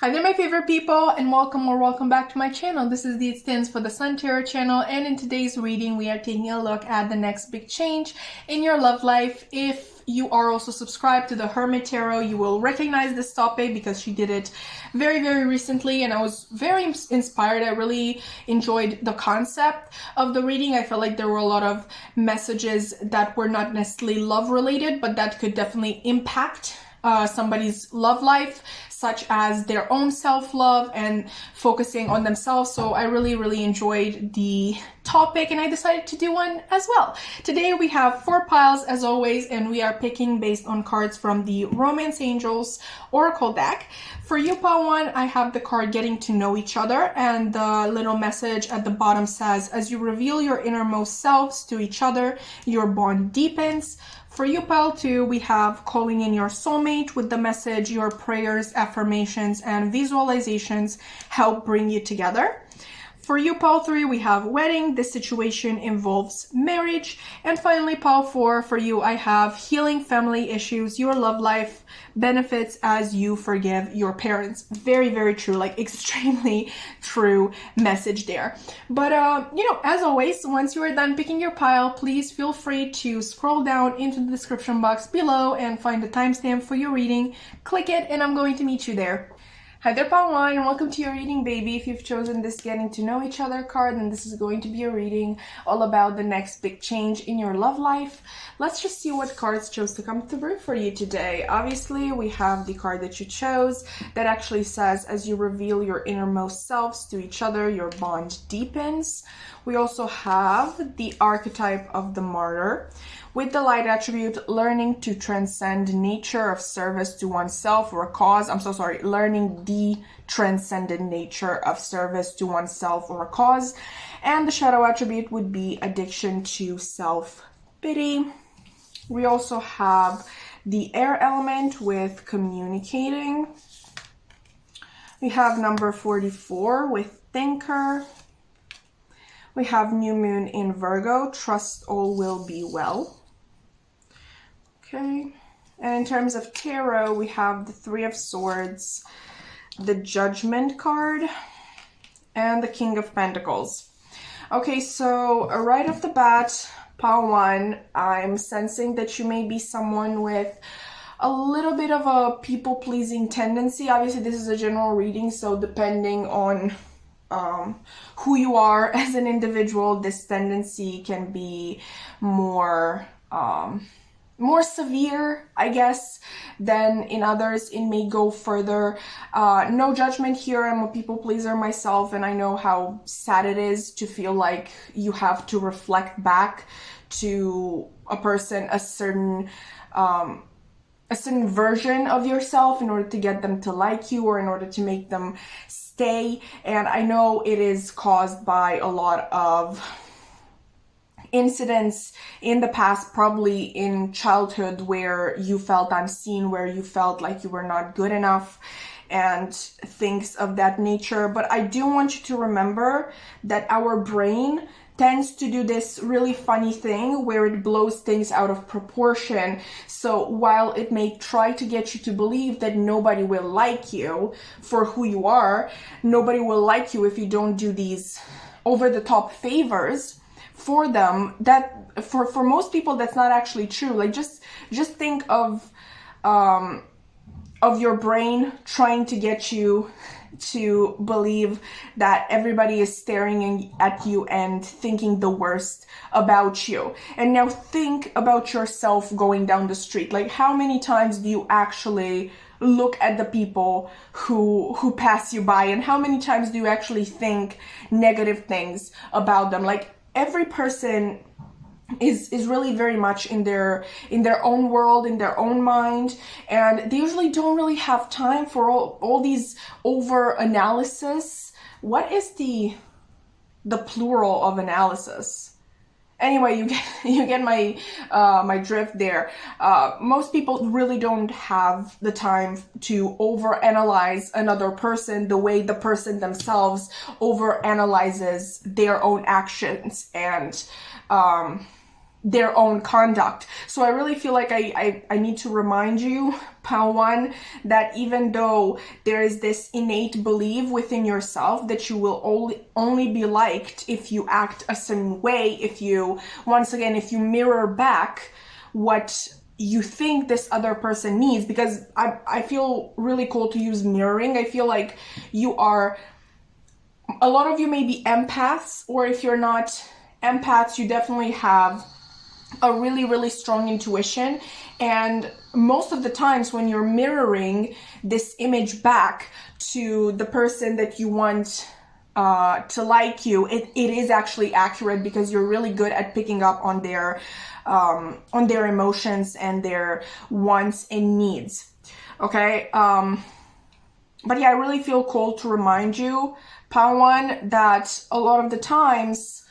Hi there, my favorite people, and welcome or welcome back to my channel. This is the It Stands for the Sun Tarot channel, and in today's reading, we are taking a look at the next big change in your love life. If you are also subscribed to the Hermit Tarot, you will recognize this topic because she did it very, very recently, and I was very inspired. I really enjoyed the concept of the reading. I felt like there were a lot of messages that were not necessarily love related, but that could definitely impact somebody's love life, such as their own self-love and focusing on themselves. So I really enjoyed the topic, and I decided to do one as well. Today we have 4 piles as always, and we are picking based on cards from the Romance Angels Oracle deck. For you, pile 1, I have the card Getting to Know Each Other, and the little message at the bottom says, as you reveal your innermost selves to each other, your bond deepens. For you, pile 2, we have Calling in Your Soulmate with the message, your prayers, affirmations, and visualizations help bring you together. For you, pile 3, we have Wedding. This situation involves marriage. And finally, pile 4, for you, I have Healing Family Issues, your love life benefits as you forgive your parents. Very true, like extremely true message there. But, as always, once you are done picking your pile, please feel free to scroll down into the description box below and find the timestamp for your reading. Click it, and I'm going to meet you there. Hi there, pile 1, and welcome to your reading, baby. If you've chosen this Getting to Know Each Other card, then this is going to be a reading all about the next big change in your love life. Let's just see what cards chose to come through for you today. Obviously, we have the card that you chose that actually says, as you reveal your innermost selves to each other, your bond deepens. We also have the Archetype of the Martyr. With the light attribute, learning to transcend nature of service to oneself or a cause. Learning the transcendent nature of service to oneself or a cause. And the shadow attribute would be addiction to self-pity. We also have the air element with communicating. We have number 44 with thinker. We have new moon in Virgo, trust all will be well. Okay, and in terms of tarot, we have the 3 of Swords, the Judgment card, and the King of Pentacles. Okay, so right off the bat, pile 1, I'm sensing that you may be someone with a little bit of a people-pleasing tendency. Obviously, this is a general reading, so depending on who you are as an individual, this tendency can be more severe, I guess, than in others. It may go further. No judgment here. I'm a people pleaser myself, and I know how sad it is to feel like you have to reflect back to a person a certain version of yourself in order to get them to like you or in order to make them stay. And I know it is caused by a lot of incidents in the past, probably in childhood, where you felt unseen, where you felt like you were not good enough and things of that nature. But I do want you to remember that our brain tends to do this really funny thing where it blows things out of proportion. So while it may try to get you to believe that nobody will like you for who you are, nobody will like you if you don't do these over-the-top favors for them, that for most people that's not actually true. Like just think of your brain trying to get you to believe that everybody is staring at you and thinking the worst about you. And now think about yourself going down the street. Like, how many times do you actually look at the people who pass you by, and how many times do you actually think negative things about them? Like, every person is really very much in their own world, in their own mind, and they usually don't really have time for all these over analysis. What is the plural of analysis? Anyway, you get my my drift there. Most people really don't have the time to overanalyze another person the way the person themselves overanalyzes their own actions and their own conduct. So I really feel like I need to remind you, Pile 1, that even though there is this innate belief within yourself that you will only be liked if you act a certain way, if you, once again, if you mirror back what you think this other person needs, because I feel really cool to use mirroring. I feel like you are, a lot of you may be empaths, or if you're not empaths, you definitely have a really, really strong intuition. And most of the times when you're mirroring this image back to the person that you want to like you, it is actually accurate, because you're really good at picking up on their emotions and their wants and needs. Okay. But yeah, I really feel called to remind you, Pile 1, that a lot of the times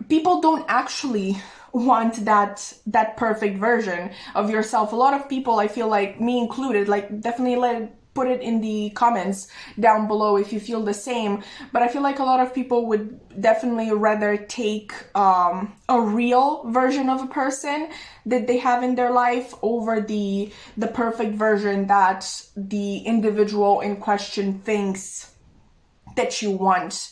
people don't actually want that perfect version of yourself. A lot of people, I feel like, me included, like, definitely put it in the comments down below if you feel the same, but I feel like a lot of people would definitely rather take a real version of a person that they have in their life over the perfect version that the individual in question thinks that you want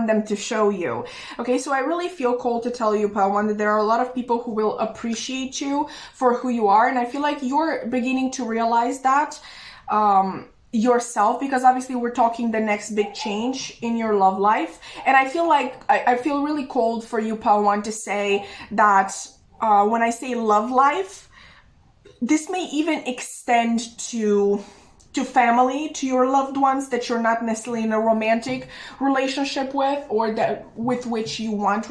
them to show you. Okay, so I really feel called to tell you, Pile 1, that there are a lot of people who will appreciate you for who you are, and I feel like you're beginning to realize that yourself, because obviously we're talking the next big change in your love life, and I feel like I feel really called for you, Pile 1, to say that when I say love life, this may even extend to family, to your loved ones that you're not necessarily in a romantic relationship with, or that with which you want a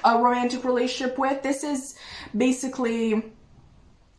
romantic relationship with. This is basically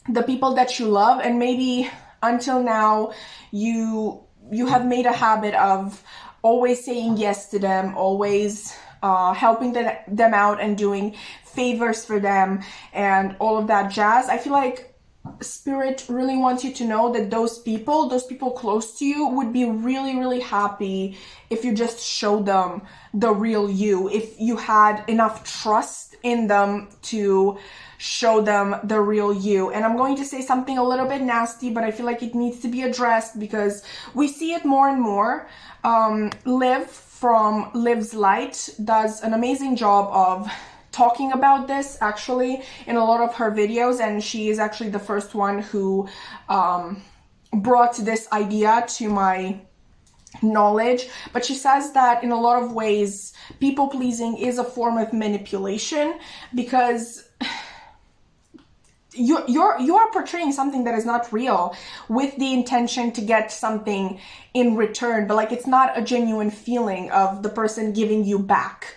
the people that you love, and maybe until now you have made a habit of always saying yes to them, always helping them out and doing favors for them and all of that jazz. I feel like Spirit really wants you to know that those people close to you would be really, really happy if you just show them the real you, if you had enough trust in them to show them the real you. And I'm going to say something a little bit nasty, but I feel like it needs to be addressed because we see it more and more. Liv from Liv's Light does an amazing job of talking about this actually in a lot of her videos, and she is actually the first one who brought this idea to my knowledge. But she says that in a lot of ways people pleasing is a form of manipulation, because you are portraying something that is not real with the intention to get something in return, but like it's not a genuine feeling of the person giving you back.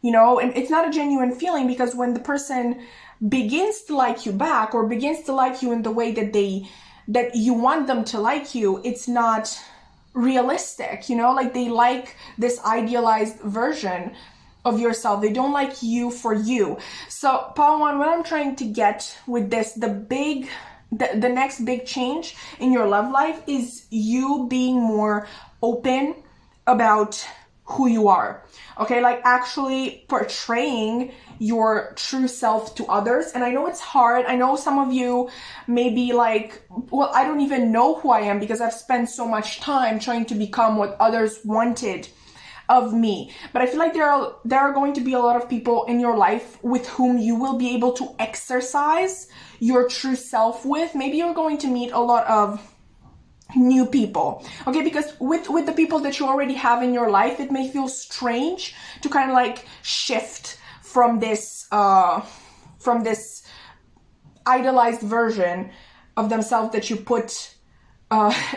You know, and it's not a genuine feeling, because when the person begins to like you back, or begins to like you in the way that you want them to like you, it's not realistic, you know, like they like this idealized version of yourself. They don't like you for you. So, Pile 1, what I'm trying to get with this, the next big change in your love life is you being more open about who you are. Okay, like actually portraying your true self to others. And I know it's hard. I know some of you may be like, well, I don't even know who I am because I've spent so much time trying to become what others wanted of me. But I feel like there are going to be a lot of people in your life with whom you will be able to exercise your true self with. Maybe you're going to meet a lot of new people, okay, because with the people that you already have in your life, it may feel strange to kind of like shift from this idolized version of themselves that you put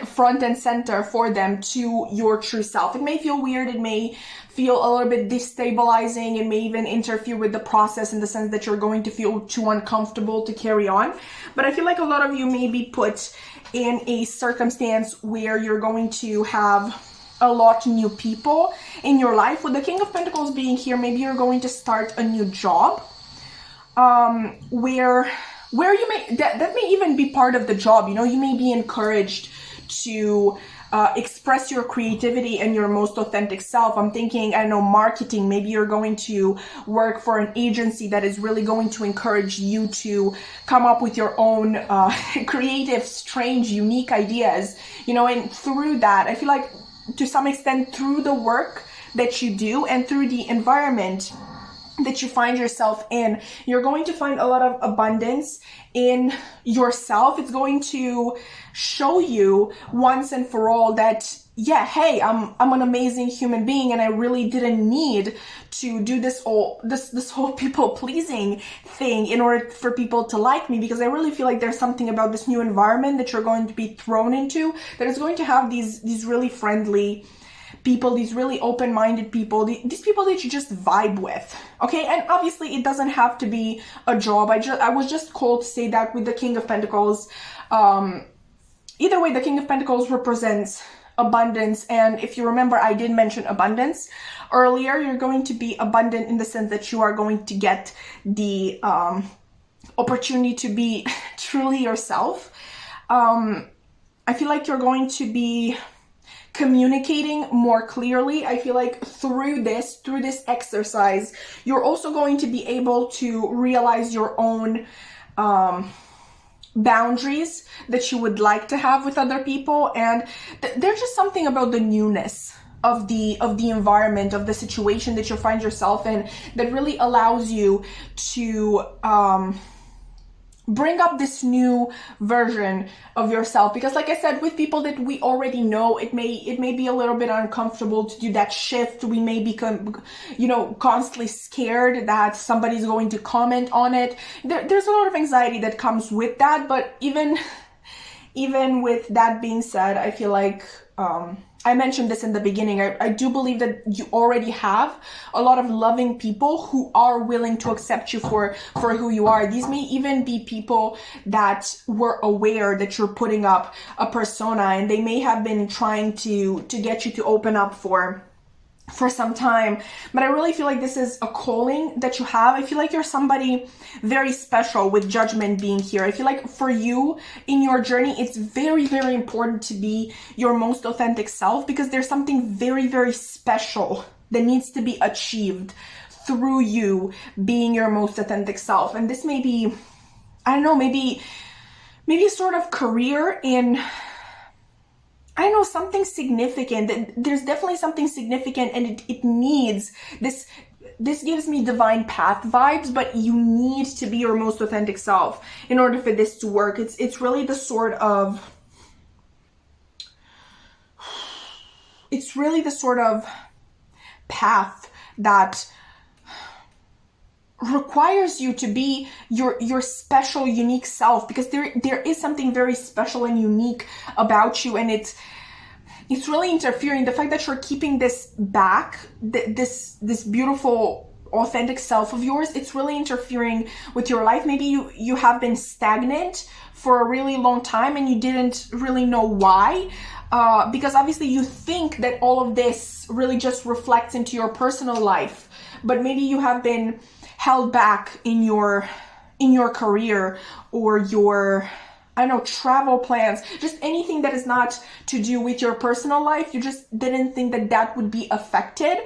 front and center for them to your true self. It may feel weird, it may feel a little bit destabilizing, it may even interfere with the process in the sense that you're going to feel too uncomfortable to carry on. But I feel like a lot of you may be put in a circumstance where you're going to have a lot of new people in your life. With the King of Pentacles being here, maybe you're going to start a new job, where you may, that may even be part of the job, you know, you may be encouraged to express your creativity and your most authentic self. I'm thinking, I don't know, marketing. Maybe you're going to work for an agency that is really going to encourage you to come up with your own creative, strange, unique ideas, you know, and through that, I feel like to some extent through the work that you do and through the environment that you find yourself in, you're going to find a lot of abundance in yourself. It's going to show you once and for all that, yeah, hey, I'm an amazing human being, and I really didn't need to do this whole people pleasing thing in order for people to like me, because I really feel like there's something about this new environment that you're going to be thrown into that is going to have these really friendly people, these really open-minded people, these people that you just vibe with, okay? And obviously it doesn't have to be a job. I was just called to say that with the King of Pentacles. Either way, the King of Pentacles represents abundance, and if you remember, I did mention abundance earlier. You're going to be abundant in the sense that you are going to get the opportunity to be truly yourself. I feel like you're going to be communicating more clearly. I feel like through this exercise, you're also going to be able to realize your own boundaries that you would like to have with other people. And there's just something about the newness of the environment, of the situation that you find yourself in, that really allows you to bring up this new version of yourself. Because like I said, with people that we already know, it may be a little bit uncomfortable to do that shift. We may become, you know, constantly scared that somebody's going to comment on it. There's a lot of anxiety that comes with that. But even with that being said, I feel like I mentioned this in the beginning. I do believe that you already have a lot of loving people who are willing to accept you for who you are. These may even be people that were aware that you're putting up a persona, and they may have been trying to get you to open up for some time. But I really feel like this is a calling that you have. I feel like you're somebody very special, with Judgment being here. I feel like for you in your journey, it's very, very important to be your most authentic self, because there's something very, very special that needs to be achieved through you being your most authentic self. And this may be, I don't know, maybe a sort of career in, I don't know, something significant. There's definitely something significant, and it needs this. This gives me divine path vibes, but you need to be your most authentic self in order for this to work. It's really the sort of path that requires you to be your special, unique self, because there is something very special and unique about you, and it's really interfering. The fact that you're keeping this back, this beautiful, authentic self of yours, it's really interfering with your life. Maybe you have been stagnant for a really long time and you didn't really know why, because obviously you think that all of this really just reflects into your personal life, but maybe you have been held back in your career or your, I don't know, travel plans, just anything that is not to do with your personal life. You just didn't think that would be affected,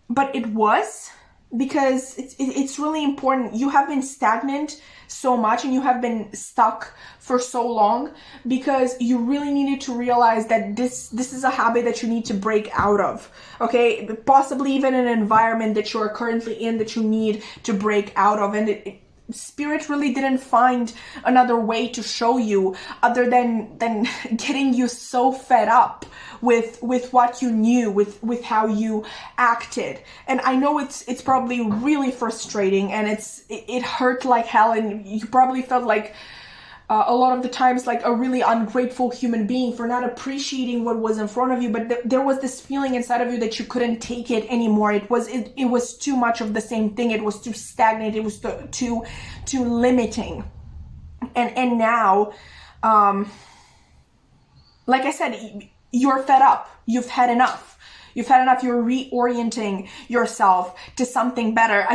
but it was, because it's really important. You have been stagnant so much and you have been stuck for so long because you really needed to realize that this is a habit that you need to break out of, okay? Possibly even an environment that you are currently in that you need to break out of. And Spirit really didn't find another way to show you other than getting you so fed up with what you knew, with how you acted. And I know it's probably really frustrating, and it hurt like hell, and you probably felt like a lot of the times like a really ungrateful human being for not appreciating what was in front of you. But there was this feeling inside of you that you couldn't take it anymore. It was too much of the same thing. It was too stagnant. It was too limiting. And now, like I said, you're fed up. You've had enough. You've had enough. You're reorienting yourself to something better.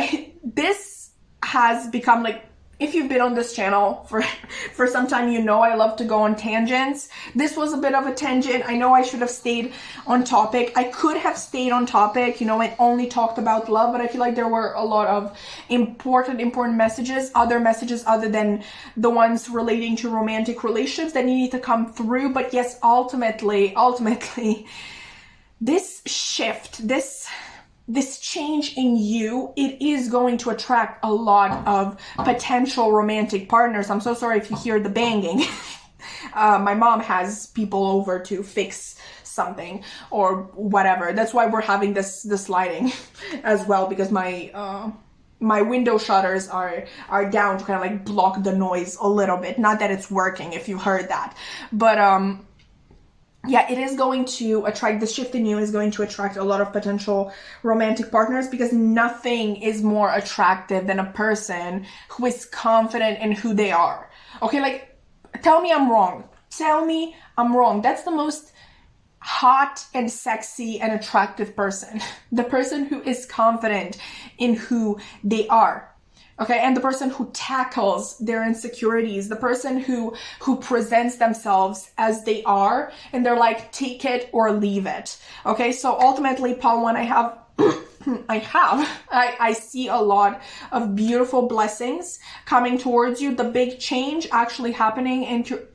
This has become like if you've been on this channel for some time, you know I love to go on tangents. This was a bit of a tangent. I know I should have stayed on topic. I could have stayed on topic, you know, and only talked about love, but I feel like there were a lot of important messages, other messages other than the ones relating to romantic relations that needed to come through. But yes, ultimately, this shift, this change in you, it is going to attract a lot of potential romantic partners. I'm so sorry if you hear the banging. My mom has people over to fix something or whatever. That's why we're having this lighting as well, because my window shutters are down to kind of like block the noise a little bit. Not that it's working, if you heard that, but yeah, it is going to attract, the shift in you is going to attract a lot of potential romantic partners, because nothing is more attractive than a person who is confident in who they are. Okay, like, tell me I'm wrong. Tell me I'm wrong. That's the most hot and sexy and attractive person. The person who is confident in who they are. Okay, and the person who tackles their insecurities, the person who presents themselves as they are, and they're like, take it or leave it. Okay, so ultimately, Paul, when I see a lot of beautiful blessings coming towards you. The big change actually happening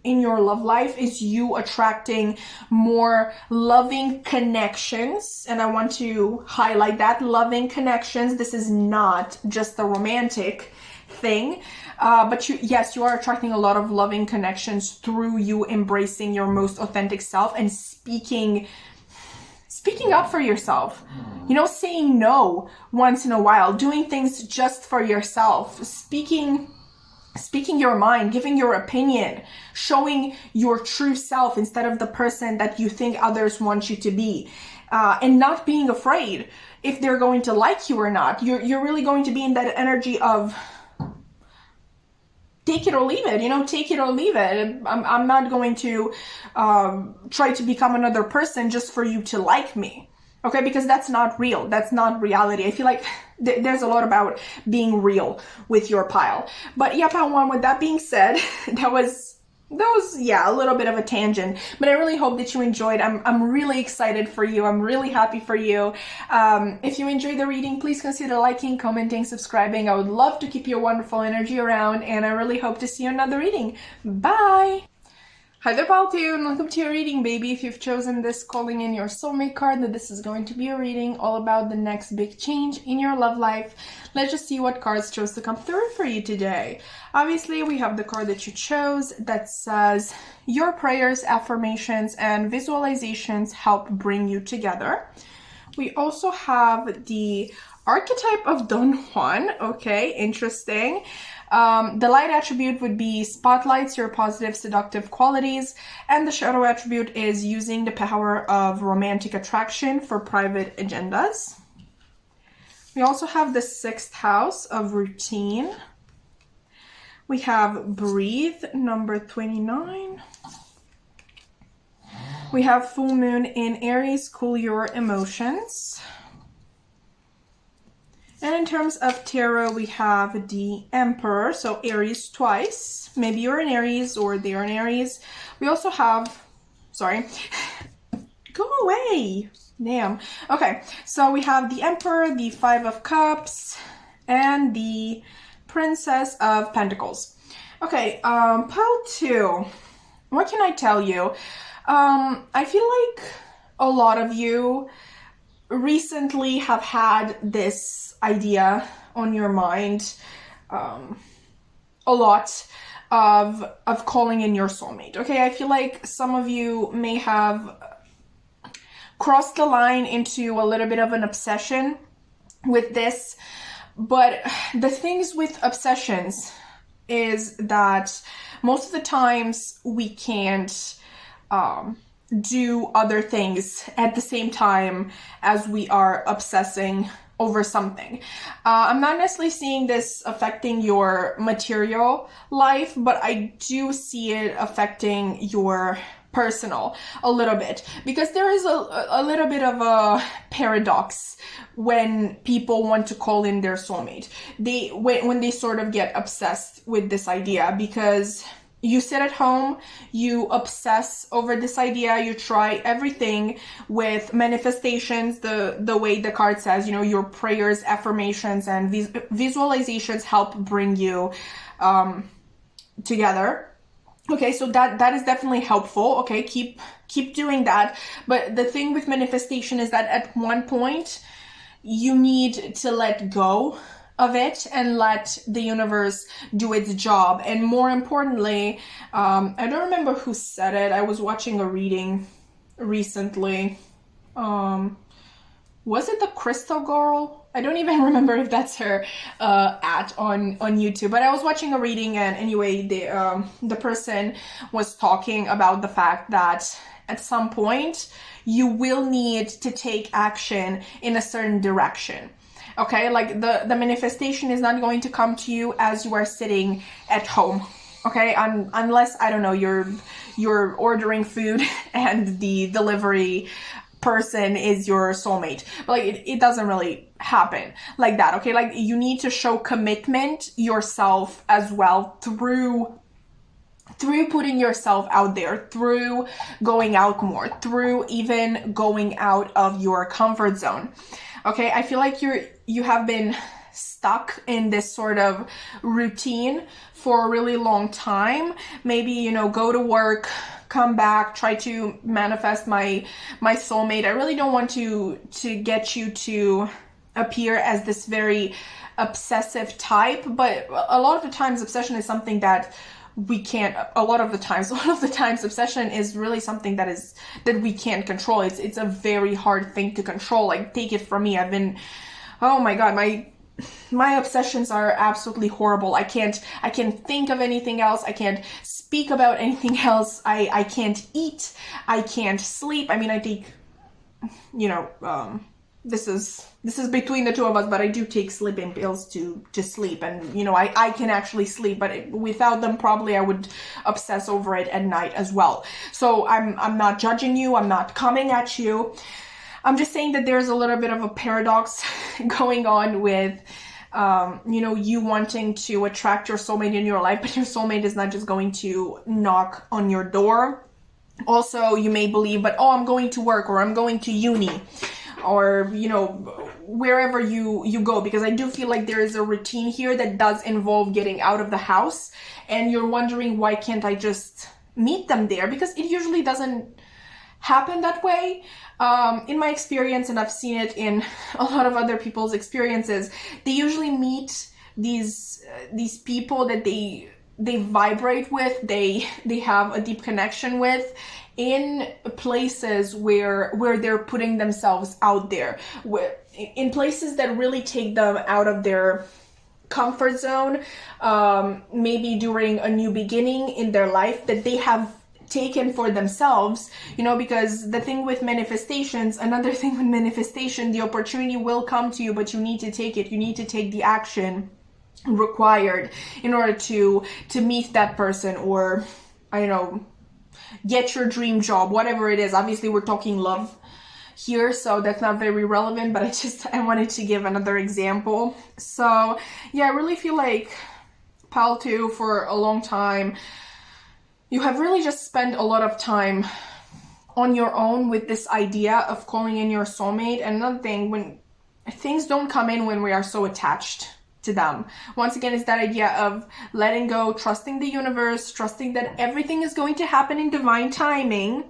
in your love life is you attracting more loving connections. And I want to highlight that, loving connections. This is not just the romantic thing, but you are attracting a lot of loving connections through you embracing your most authentic self and speaking up for yourself, you know, saying no once in a while, doing things just for yourself, speaking your mind, giving your opinion, showing your true self instead of the person that you think others want you to be, and not being afraid if they're going to like you or not. You're really going to be in that energy of take it or leave it, you know, take it or leave it. I'm not going to try to become another person just for you to like me, okay? Because that's not real. That's not reality. I feel like there's a lot about being real with your pile. But yeah, pile one, with that being said, that was yeah, a little bit of a tangent, but I really hope that you enjoyed. I'm really excited for you. I'm really happy for you. If you enjoyed the reading, please consider liking, commenting, subscribing. I would love to keep your wonderful energy around, and I really hope to see you in another reading. Bye! Hi there, pile 2, and welcome to your reading, baby. If you've chosen this, calling in your soulmate card, that this is going to be a reading all about the next big change in your love life. Let's just see what cards chose to come through for you today. Obviously, we have the card that you chose that says, your prayers, affirmations, and visualizations help bring you together. We also have the Archetype of Don Juan. Okay, interesting. The light attribute would be spotlights your positive seductive qualities, and the shadow attribute is using the power of romantic attraction for private agendas. We also have the 6th house of routine. We have breathe, number 29. We have full moon in Aries, cool your emotions. And in terms of tarot, we have the Emperor, so Aries twice. Maybe you're in Aries or they're in Aries. We also have, sorry, go away. Damn. Okay, so we have the Emperor, the 5 of Cups, and the Princess of Pentacles. Okay, pile 2. What can I tell you? I feel like a lot of you recently have had this idea on your mind a lot of calling in your soulmate. Okay, I feel like some of you may have crossed the line into a little bit of an obsession with this, but the things with obsessions is that most of the times we can't do other things at the same time as we are obsessing over something. I'm not necessarily seeing this affecting your material life, but I do see it affecting your personal a little bit, because there is a little bit of a paradox when people want to call in their soulmate. When they sort of get obsessed with this idea, because you sit at home, you obsess over this idea, you try everything with manifestations, the way the card says, you know, your prayers, affirmations, and visualizations help bring you together. Okay, so that is definitely helpful. Okay, keep doing that. But the thing with manifestation is that at one point you need to let go of it and let the universe do its job. And more importantly, I don't remember who said it. I was watching a reading recently. Was it the Crystal Girl? I don't even remember if that's her on YouTube, but I was watching a reading, and anyway, the person was talking about the fact that at some point you will need to take action in a certain direction. Okay, like the manifestation is not going to come to you as you are sitting at home. Okay, unless, I don't know, you're ordering food and the delivery person is your soulmate. But like it doesn't really happen like that. Okay, like you need to show commitment yourself as well through putting yourself out there, through going out more, through even going out of your comfort zone. Okay, I feel like you have been stuck in this sort of routine for a really long time. Maybe, you know, go to work, come back, try to manifest my soulmate. I really don't want to get you to appear as this very obsessive type, but a lot of the times obsession is something that we can't, a lot of the times obsession is really something that we can't control. It's a very hard thing to control. Like, take it from me, I've been, oh my god, my obsessions are absolutely horrible. I can't think of anything else. I can't speak about anything else. I can't eat. I can't sleep. I mean, I take, you know, this is between the two of us, but I do take sleeping pills to sleep, and you know, I can actually sleep, but without them probably I would obsess over it at night as well. So I'm not judging you, I'm not coming at you. I'm just saying that there's a little bit of a paradox going on with you know, you wanting to attract your soulmate in your life, but your soulmate is not just going to knock on your door. Also, you may believe, but oh, I'm going to work, or I'm going to uni, or, you know, wherever you go, because I do feel like there is a routine here that does involve getting out of the house, and you're wondering, why can't I just meet them there? Because it usually doesn't happen that way. In my experience, and I've seen it in a lot of other people's experiences, they usually meet these people that they vibrate with, they have a deep connection with, in places where they're putting themselves out there, in places that really take them out of their comfort zone, maybe during a new beginning in their life that they have taken for themselves, you know, because the thing with manifestations, another thing with manifestation, the opportunity will come to you, but you need to take it, you need to take the action required in order to meet that person, or, I don't know, get your dream job, whatever it is. Obviously we're talking love here, so that's not very relevant, but I wanted to give another example. So yeah, I really feel like Pal 2, for a long time, you have really just spent a lot of time on your own with this idea of calling in your soulmate. And another thing, when things don't come in when we are so attached to them, once again, it's that idea of letting go, trusting the universe, trusting that everything is going to happen in divine timing.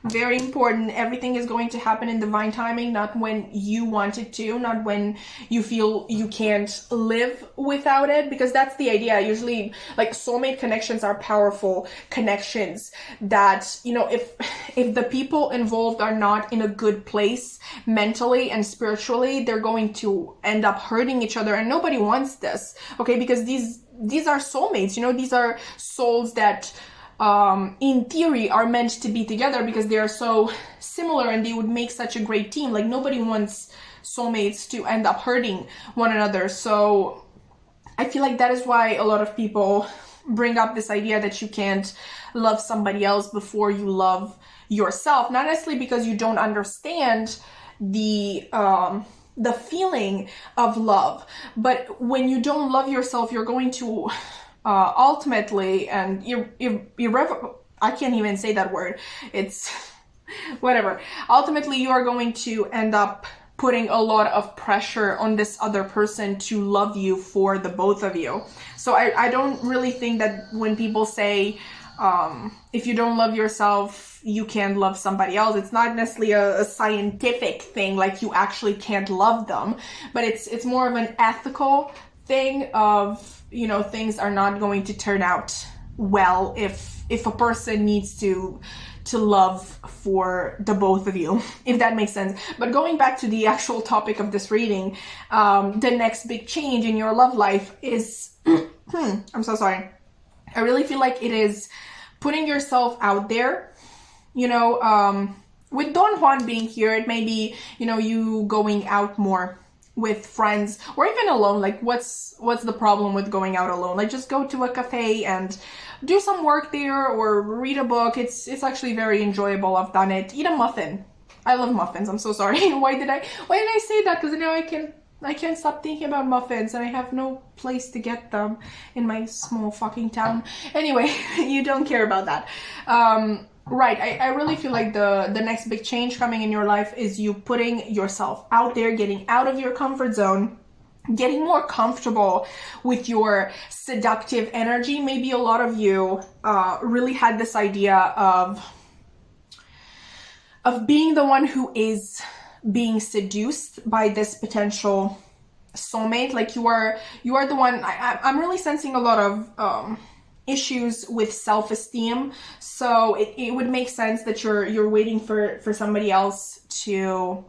Very important. Everything is going to happen in divine timing, not when you want it to, not when you feel you can't live without it, because that's the idea. Usually, like, soulmate connections are powerful connections that, you know, if the people involved are not in a good place mentally and spiritually, they're going to end up hurting each other, and nobody wants this, okay? Because these are soulmates, you know, these are souls that in theory are meant to be together because they are so similar and they would make such a great team. Like, nobody wants soulmates to end up hurting one another. So I feel like that is why a lot of people bring up this idea that you can't love somebody else before you love yourself. Not necessarily because you don't understand the feeling of love, but when you don't love yourself, you're going to ultimately and I can't even say that word. It's whatever. Ultimately, you are going to end up putting a lot of pressure on this other person to love you for the both of you. So I don't really think that when people say, if you don't love yourself, you can't love somebody else, it's not necessarily a scientific thing, like you actually can't love them, but it's more of an ethical thing of, you know, things are not going to turn out well if a person needs to love for the both of you, if that makes sense. But going back to the actual topic of this reading, the next big change in your love life is, I'm so sorry. I really feel like it is putting yourself out there. You know, with Don Juan being here, it may be, you know, you going out more with friends or even alone. Like what's the problem with going out alone? Like just go to a cafe and do some work there or read a book. It's actually very enjoyable. I've done it. Eat a muffin. I love muffins. I'm so sorry. Why did I say that? Because now I can't stop thinking about muffins and I have no place to get them in my small fucking town. Anyway, you don't care about that. Right, I really feel like the next big change coming in your life is you putting yourself out there, getting out of your comfort zone, getting more comfortable with your seductive energy. Maybe a lot of you really had this idea of being the one who is being seduced by this potential soulmate. Like you are the one. I'm really sensing a lot of issues with self-esteem, so it would make sense that you're waiting for somebody else to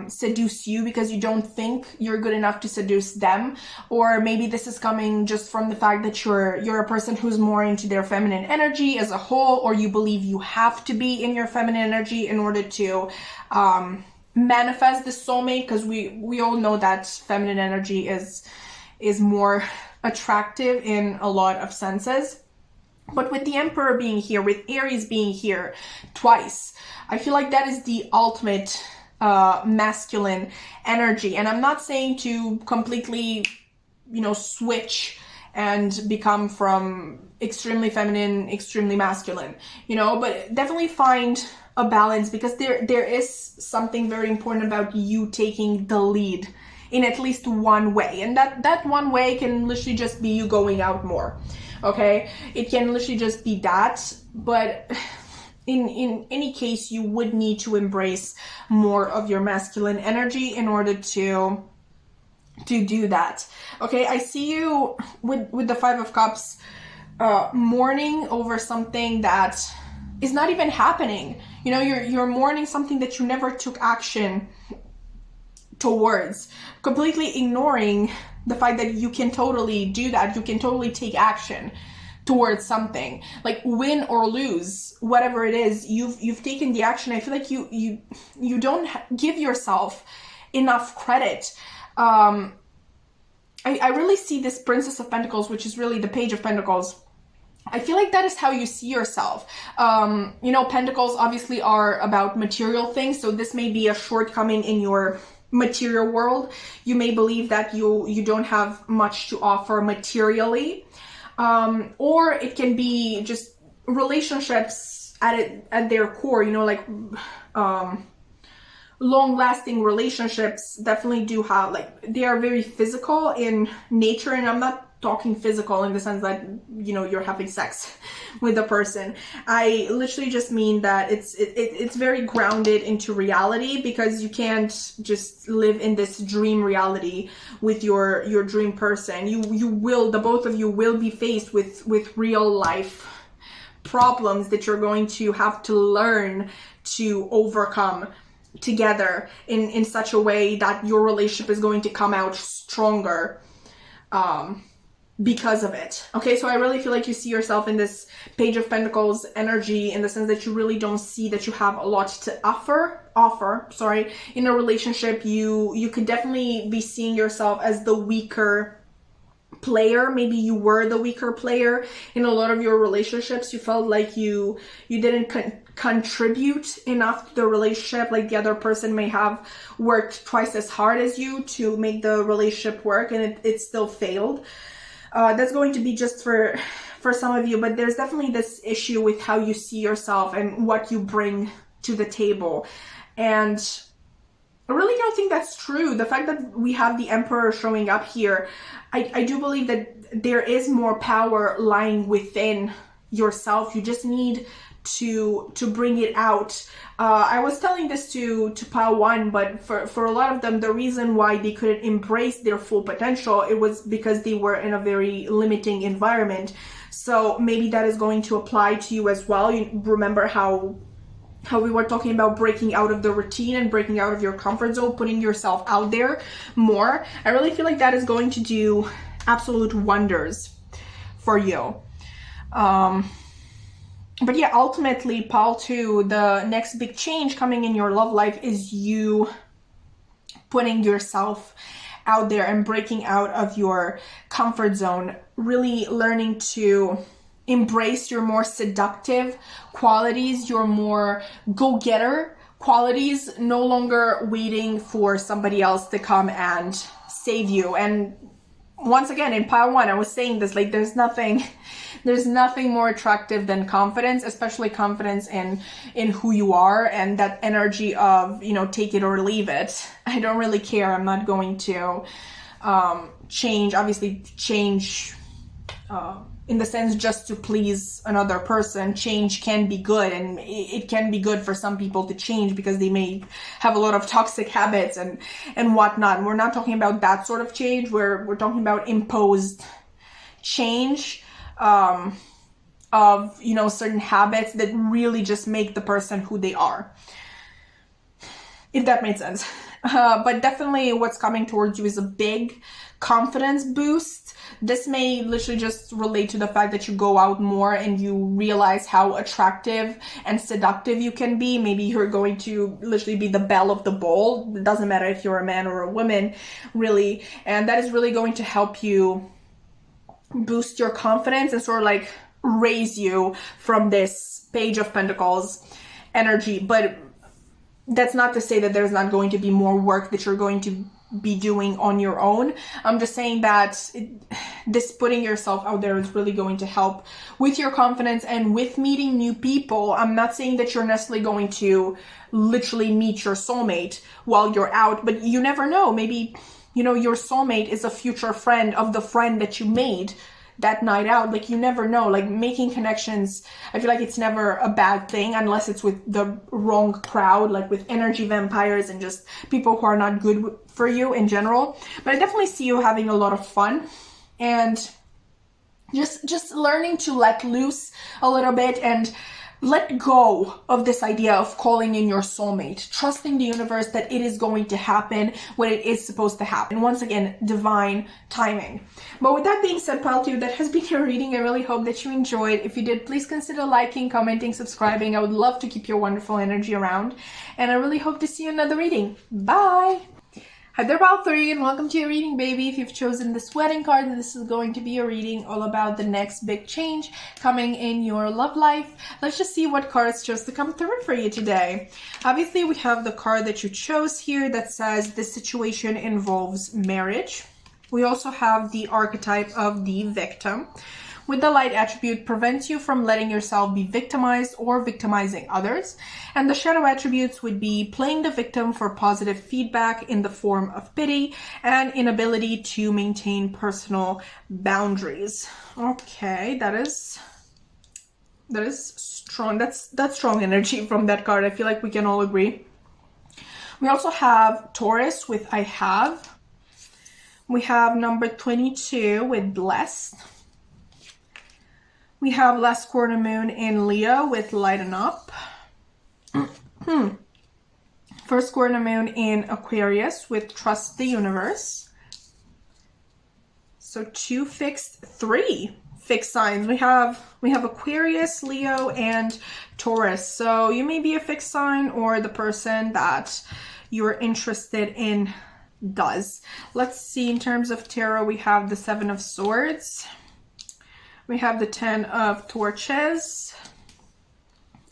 seduce you because you don't think you're good enough to seduce them. Or maybe this is coming just from the fact that you're a person who's more into their feminine energy as a whole, or you believe you have to be in your feminine energy in order to manifest this soulmate, because we all know that feminine energy is more attractive in a lot of senses. But with the Emperor being here, with Aries being here twice, I feel like that is the ultimate masculine energy. And I'm not saying to completely, you know, switch and become from extremely feminine, extremely masculine, you know, but definitely find a balance, because there is something very important about you taking the lead in at least one way. And that one way can literally just be you going out more. Okay? It can literally just be that. But in any case, you would need to embrace more of your masculine energy in order to do that. Okay? I see you with the Five of Cups mourning over something that is not even happening. You know, you're mourning something that you never took action towards, completely ignoring the fact that you can totally do that. You can totally take action towards something, like win or lose, whatever it is, you've taken the action. I feel like you don't give yourself enough credit. I really see this Princess of Pentacles, which is really the Page of Pentacles. I feel like that is how you see yourself. You know, Pentacles obviously are about material things, so this may be a shortcoming in your material world. You may believe that you don't have much to offer materially, or it can be just relationships at their core, you know, like long-lasting relationships definitely do have, like, they are very physical in nature. And I'm not talking physical in the sense that, you know, you're having sex with a person. I literally just mean that it's very grounded into reality, because you can't just live in this dream reality with your dream person. You will, the both of you will be faced with real life problems that you're going to have to learn to overcome together in such a way that your relationship is going to come out stronger because of it. Okay, so I really feel like you see yourself in this Page of Pentacles energy, in the sense that you really don't see that you have a lot to offer in a relationship. You could definitely be seeing yourself as the weaker player. Maybe you were the weaker player in a lot of your relationships. You felt like you didn't contribute enough to the relationship, like the other person may have worked twice as hard as you to make the relationship work, and it still failed. That's going to be just for some of you, but there's definitely this issue with how you see yourself and what you bring to the table. And I really don't think that's true. The fact that we have the Emperor showing up here, I do believe that there is more power lying within yourself. You just need to bring it out. I was telling this to pile one, but for a lot of them, the reason why they couldn't embrace their full potential, it was because they were in a very limiting environment. So maybe that is going to apply to you as well. You remember how we were talking about breaking out of the routine and breaking out of your comfort zone, putting yourself out there more. I really feel like that is going to do absolute wonders for you. But yeah, ultimately, pile 2, the next big change coming in your love life is you putting yourself out there and breaking out of your comfort zone, really learning to embrace your more seductive qualities, your more go-getter qualities, no longer waiting for somebody else to come and save you. And once again, in pile 1, I was saying this, like there's nothing more attractive than confidence, especially confidence in who you are, and that energy of, you know, take it or leave it. I don't really care. I'm not going to change in the sense just to please another person. Change can be good, and it can be good for some people to change because they may have a lot of toxic habits and whatnot. And we're not talking about that sort of change. We're talking about imposed change of, you know, certain habits that really just make the person who they are, if that made sense. But definitely what's coming towards you is a big confidence boost. This may literally just relate to the fact that you go out more and you realize how attractive and seductive you can be. Maybe you're going to literally be the belle of the ball. It doesn't matter if you're a man or a woman, really. And that is really going to help you boost your confidence and sort of like raise you from this Page of Pentacles energy. But that's not to say that there's not going to be more work that you're going to be doing on your own. I'm just saying that this putting yourself out there is really going to help with your confidence and with meeting new people. I'm not saying that you're necessarily going to literally meet your soulmate while you're out, but you never know. Maybe, you know, your soulmate is a future friend of the friend that you made that night out. Like, you never know. Like, making connections, I feel like it's never a bad thing unless it's with the wrong crowd, like with energy vampires and just people who are not good for you in general. But I definitely see you having a lot of fun and just learning to let loose a little bit and let go of this idea of calling in your soulmate, trusting the universe that it is going to happen when it is supposed to happen. Once again, divine timing. But with that being said, pile 2, that has been your reading. I really hope that you enjoyed. If you did, please consider liking, commenting, subscribing. I would love to keep your wonderful energy around. And I really hope to see you in another reading. Bye! Hi there, pile 3, and welcome to your reading, baby. If you've chosen this wedding card, then this is going to be a reading all about the next big change coming in your love life. Let's just see what cards chose to come through for you today. Obviously, we have the card that you chose here that says this situation involves marriage. We also have the archetype of the victim, with the light attribute prevents you from letting yourself be victimized or victimizing others. And the shadow attributes would be playing the victim for positive feedback in the form of pity and inability to maintain personal boundaries. Okay, that is strong. That's strong energy from that card. I feel like we can all agree. We also have Taurus with I have. We have number 22 with blessed. We have last quarter moon in Leo with lighten up. First quarter moon in Aquarius with trust the universe. So 3 fixed signs. We have Aquarius, Leo, and Taurus. So you may be a fixed sign, or the person that you're interested in does. Let's see, in terms of tarot, we have the Seven of Swords, we have the Ten of Torches,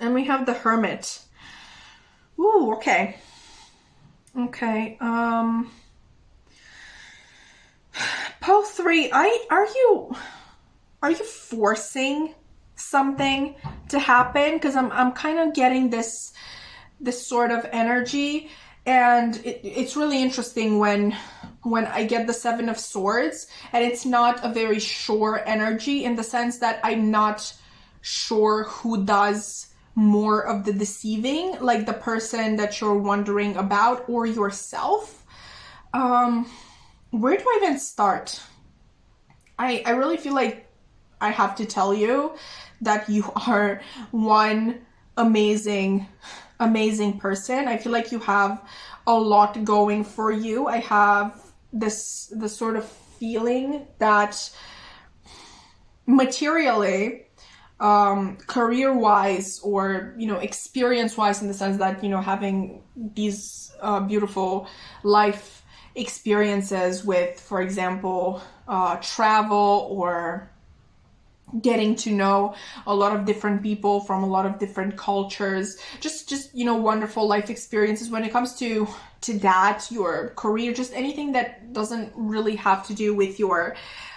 and we have the Hermit. Ooh, okay. Okay, pole 3, are you forcing something to happen? Because I'm kind of getting this sort of energy, and it's really interesting when I get the Seven of Swords, and it's not a very sure energy, in the sense that I'm not sure who does more of the deceiving, like the person that you're wondering about or yourself. Where do I even start? I really feel like I have to tell you that you are one amazing person. I feel like you have a lot going for you. I have this sort of feeling that materially, career-wise, or, you know, experience-wise, in the sense that, you know, having these beautiful life experiences with, for example, travel, or getting to know a lot of different people from a lot of different cultures, just you know, wonderful life experiences. When it comes to that, your career, just anything that doesn't really have to do with your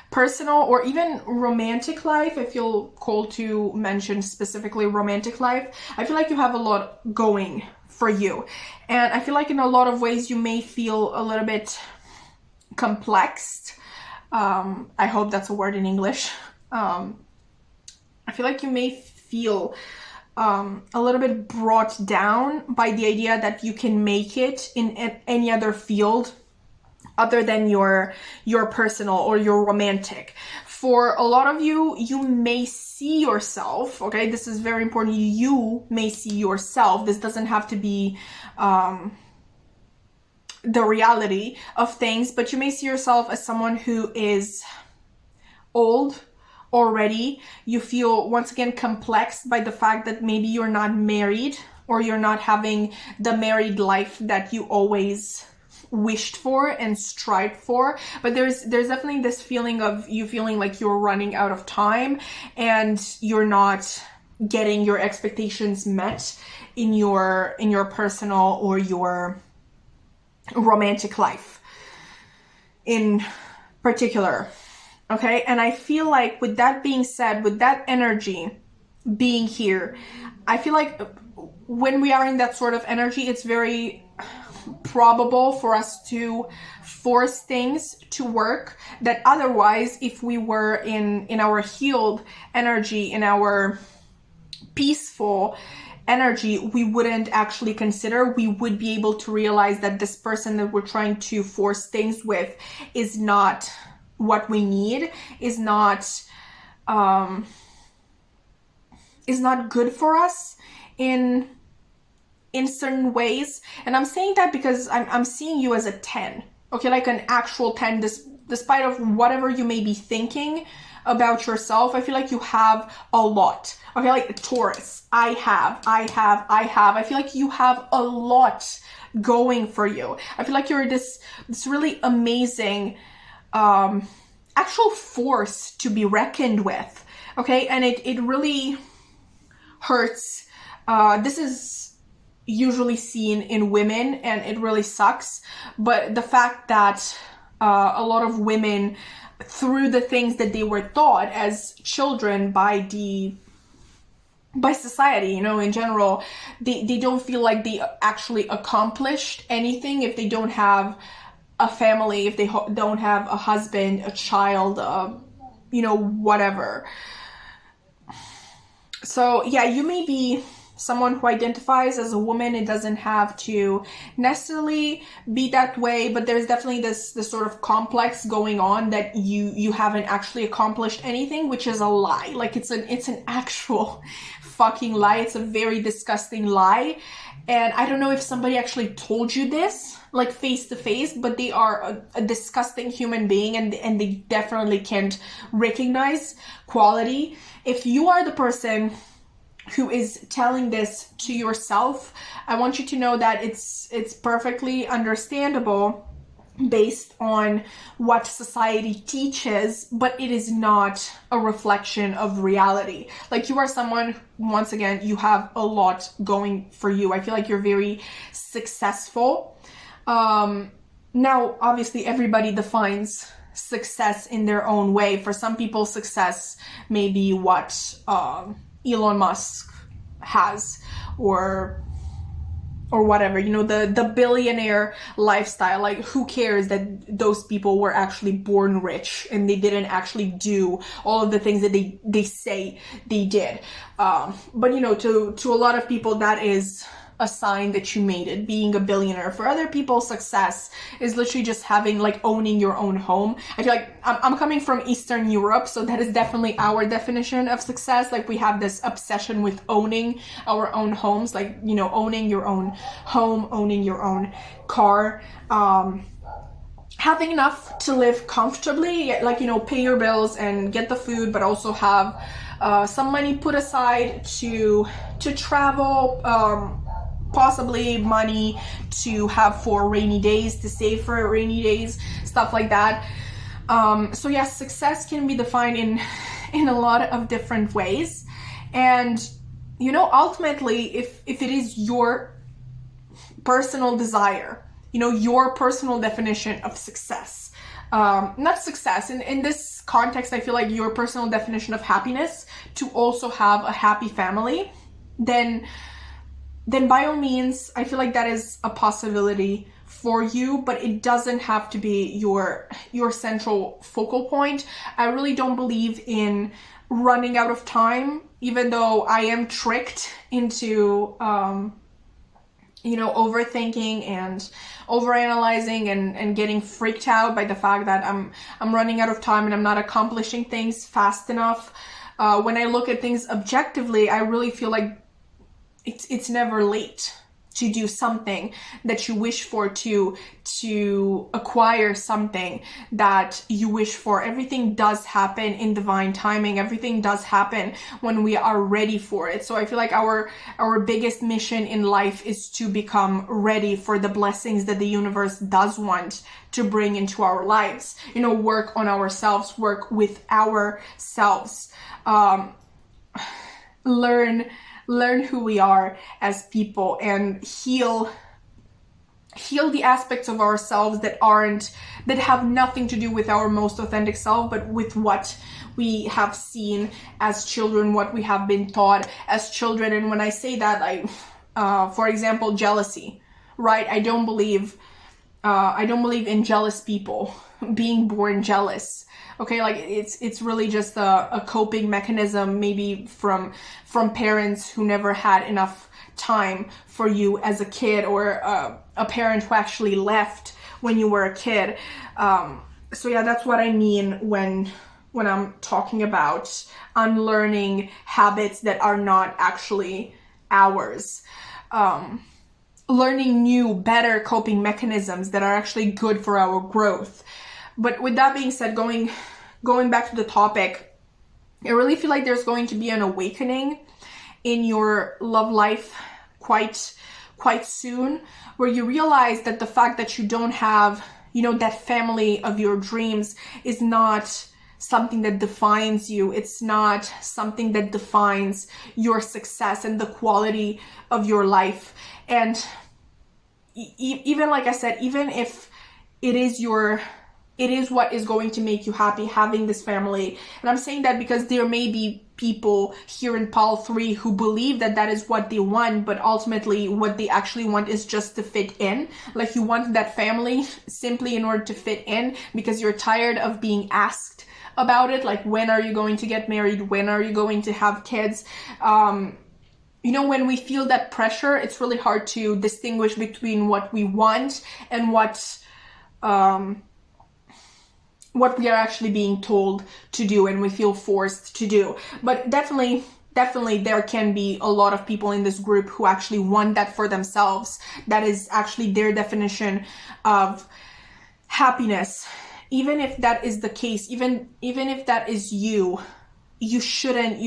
personal or even romantic life, I feel called to mention specifically romantic life. I feel like you have a lot going for you, and I feel like in a lot of ways you may feel a little bit complexed. I hope that's a word in English. I feel like you may feel a little bit brought down by the idea that you can make it in any other field other than your personal or your romantic. For a lot of you, you may see yourself, okay, this is very important, you may see yourself, this doesn't have to be the reality of things, but you may see yourself as someone who is old already. You feel, once again, complexed by the fact that maybe you're not married, or you're not having the married life that you always wished for and strived for. But there's definitely this feeling of you feeling like you're running out of time, and you're not getting your expectations met in your personal or your romantic life in particular. Okay, and I feel like, with that being said, with that energy being here, I feel like when we are in that sort of energy, it's very probable for us to force things to work that otherwise, if we were in our healed energy, in our peaceful energy, we wouldn't actually consider. We would be able to realize that this person that we're trying to force things with is not what we need, is not good for us in certain ways. And I'm saying that because I'm seeing you as a 10, okay, like an actual 10, despite of whatever you may be thinking about yourself. I feel like you have a lot, okay, like Taurus, I feel like you have a lot going for you. I feel like you're this really amazing actual force to be reckoned with, okay, and it really hurts. This is usually seen in women, and it really sucks, but the fact that a lot of women, through the things that they were taught as children by society, you know, in general, they don't feel like they actually accomplished anything if they don't have a family, if they don't have a husband, a child, you know, whatever. So yeah, you may be someone who identifies as a woman. It doesn't have to necessarily be that way, but there's definitely this sort of complex going on that you haven't actually accomplished anything, which is a lie. Like it's an actual fucking lie. It's a very disgusting lie. And I don't know if somebody actually told you this, like face to face, but they are a disgusting human being, and they definitely can't recognize quality. If you are the person who is telling this to yourself, I want you to know that it's perfectly understandable based on what society teaches, but it is not a reflection of reality. Like, you are someone, once again, you have a lot going for you. I feel like you're very successful. Now, obviously, everybody defines success in their own way. For some people, success may be what Elon Musk has, or whatever, you know, the billionaire lifestyle. Like, who cares that those people were actually born rich and they didn't actually do all of the things that they say they did. But you know, to a lot of people, that is a sign that you made it, being a billionaire. For other people, success is literally just having, like, owning your own home. I feel like I'm coming from Eastern Europe, so that is definitely our definition of success. Like, we have this obsession with owning our own homes, like, you know, owning your own home, owning your own car, having enough to live comfortably, like, you know, pay your bills and get the food, but also have some money put aside to travel, possibly money to have for rainy days, to save for rainy days, stuff like that. So yes, success can be defined in a lot of different ways. And, you know, ultimately, if it is your personal desire, you know, your personal definition of success, not success, in this context, I feel like your personal definition of happiness, to also have a happy family, then by all means, I feel like that is a possibility for you, but it doesn't have to be your central focal point. I really don't believe in running out of time, even though I am tricked into, you know, overthinking and overanalyzing and getting freaked out by the fact that I'm running out of time and I'm not accomplishing things fast enough. When I look at things objectively, I really feel like it's never late to do something that you wish for, to acquire something that you wish for. Everything does happen in divine timing. Everything does happen when we are ready for it. So I feel like our biggest mission in life is to become ready for the blessings that the universe does want to bring into our lives. You know, work on ourselves, work with ourselves, learn who we are as people, and heal the aspects of ourselves that have nothing to do with our most authentic self, but with what we have seen as children, what we have been taught as children. And when I say that, for example, jealousy, right? I don't believe in jealous people being born jealous. Okay, like, it's really just a coping mechanism, maybe from parents who never had enough time for you as a kid, or a parent who actually left when you were a kid. So yeah, that's what I mean when I'm talking about unlearning habits that are not actually ours. Learning new, better coping mechanisms that are actually good for our growth. But with that being said, going back to the topic, I really feel like there's going to be an awakening in your love life quite soon, where you realize that the fact that you don't have, you know, that family of your dreams is not something that defines you. It's not something that defines your success and the quality of your life. And even, like I said, even if it is what is going to make you happy, having this family. And I'm saying that because there may be people here in Pile 3 who believe that that is what they want, but ultimately what they actually want is just to fit in. Like, you want that family simply in order to fit in, because you're tired of being asked about it. Like, when are you going to get married? When are you going to have kids? You know, when we feel that pressure, it's really hard to distinguish between what we want and what we are actually being told to do and we feel forced to do. But definitely there can be a lot of people in this group who actually want that for themselves. That is actually their definition of happiness. Even if that is the case, even if that is you shouldn't,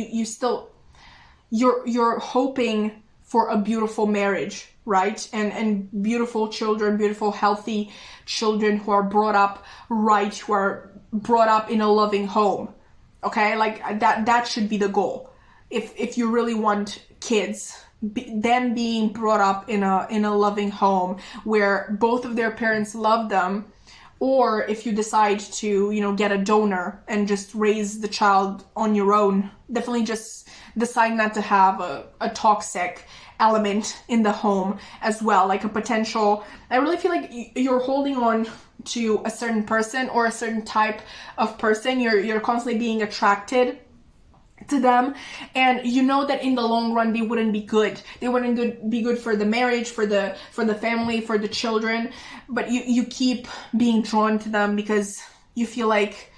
you're hoping for a beautiful marriage, right? And beautiful children, beautiful, healthy children who are brought up right, who are brought up in a loving home. Okay, like that should be the goal. If you really want kids, them being brought up in a loving home where both of their parents love them, or if you decide to, you know, get a donor and just raise the child on your own, definitely just decide not to have a toxic element in the home as well, like a potential. I really feel like you're holding on to a certain person or a certain type of person. You're constantly being attracted to them, and you know that in the long run they wouldn't be good. They wouldn't be good for the marriage, for the family, for the children, but you keep being drawn to them because you feel like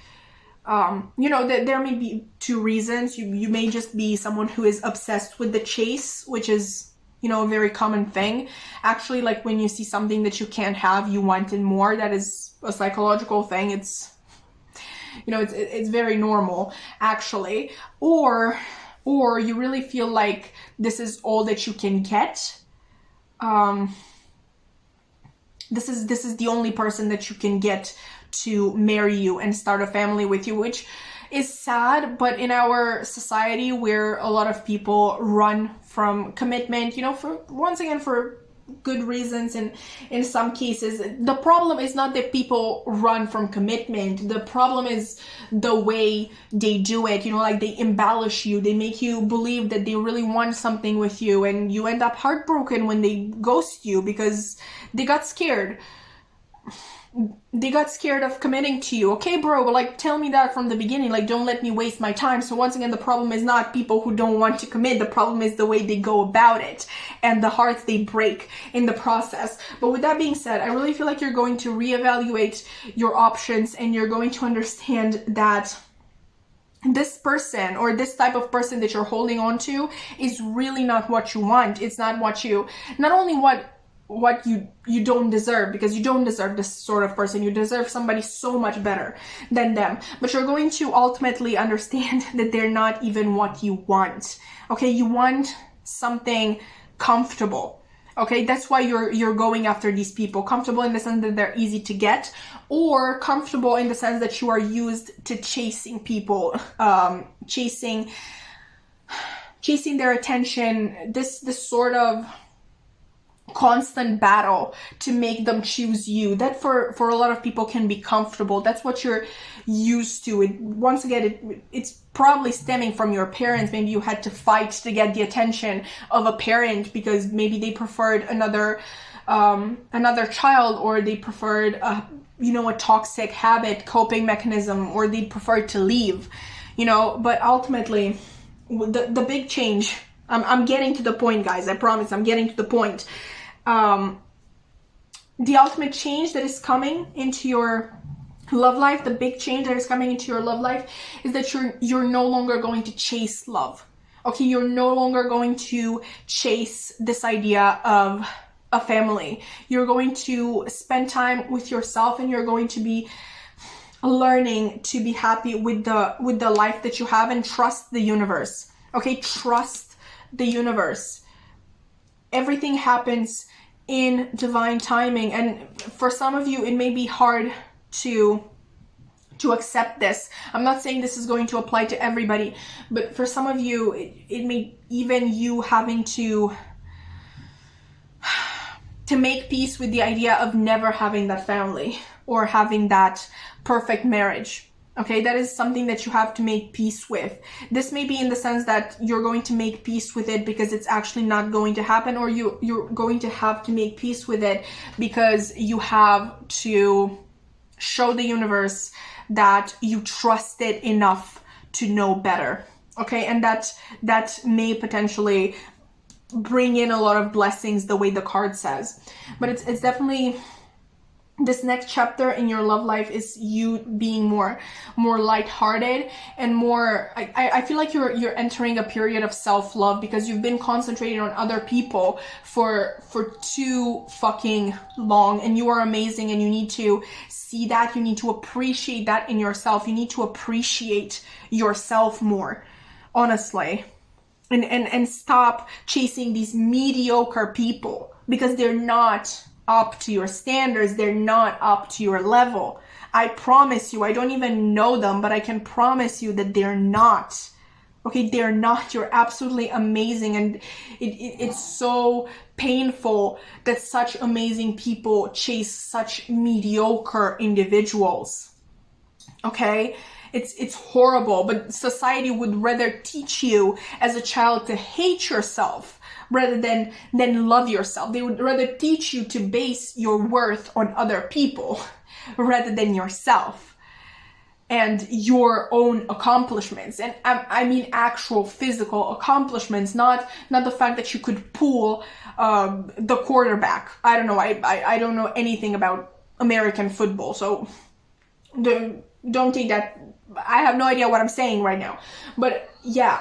you know that there may be two reasons. You may just be someone who is obsessed with the chase, which is, you know, a very common thing. Actually, like when you see something that you can't have, you want it more. That is a psychological thing. It's, you know, it's very normal, actually. Or you really feel like this is all that you can get. This is the only person that you can get to marry you and start a family with you, which is sad. But in our society, where a lot of people run from commitment, you know, for good reasons, and in some cases the problem is not that people run from commitment. The problem is the way they do it. You know, like they embellish you, they make you believe that they really want something with you, and you end up heartbroken when they ghost you because they got scared. They got scared of committing to you. Okay, bro, like tell me that from the beginning. Like, don't let me waste my time. So once again, the problem is not people who don't want to commit. The problem is the way they go about it and the hearts they break in the process. But with that being said, I really feel like you're going to reevaluate your options, and you're going to understand that this person or this type of person that you're holding on to is really not what you want. It's not what you, not only what you don't deserve, because you don't deserve this sort of person. You deserve somebody so much better than them, but you're going to ultimately understand that they're not even what you want. Okay, you want something comfortable. Okay, that's why you're going after these people. Comfortable in the sense that they're easy to get, or comfortable in the sense that you are used to chasing people, chasing their attention, this sort of constant battle to make them choose you. That for a lot of people can be comfortable. That's what you're used to. Once again, it's probably stemming from your parents. Maybe you had to fight to get the attention of a parent because maybe they preferred another child, or they preferred a toxic habit, coping mechanism, or they preferred to leave, but ultimately the big change, I'm getting to the point, guys. I promise I'm getting to the point. The ultimate change that is coming into your love life, the big change that is coming into your love life, is that you're no longer going to chase love. Okay, you're no longer going to chase this idea of a family. You're going to spend time with yourself, and you're going to be learning to be happy with the life that you have, and trust the universe. Okay, trust the universe. Everything happens in divine timing, and for some of you it may be hard to accept this. I'm not saying this is going to apply to everybody, but for some of you it may even you having to make peace with the idea of never having that family or having that perfect marriage. Okay, that is something that you have to make peace with. This may be in the sense that you're going to make peace with it because it's actually not going to happen, or you're going to have to make peace with it because you have to show the universe that you trust it enough to know better. Okay, and that may potentially bring in a lot of blessings the way the card says. But it's definitely, this next chapter in your love life is you being more lighthearted and more, I feel like you're entering a period of self-love because you've been concentrating on other people for too fucking long, and you are amazing, and you need to see that. You need to appreciate that in yourself. You need to appreciate yourself more, honestly. and stop chasing these mediocre people, because they're not up to your standards. They're not up to your level. I promise you, I don't even know them, but I can promise you that they're not. Okay, they're not. You're absolutely amazing. And it's so painful that such amazing people chase such mediocre individuals. Okay, it's horrible, but society would rather teach you as a child to hate yourself rather than love yourself. They would rather teach you to base your worth on other people rather than yourself and your own accomplishments. And I mean actual physical accomplishments, not the fact that you could pull the quarterback. I don't know. I don't know anything about American football, so don't take that. I have no idea what I'm saying right now. But yeah,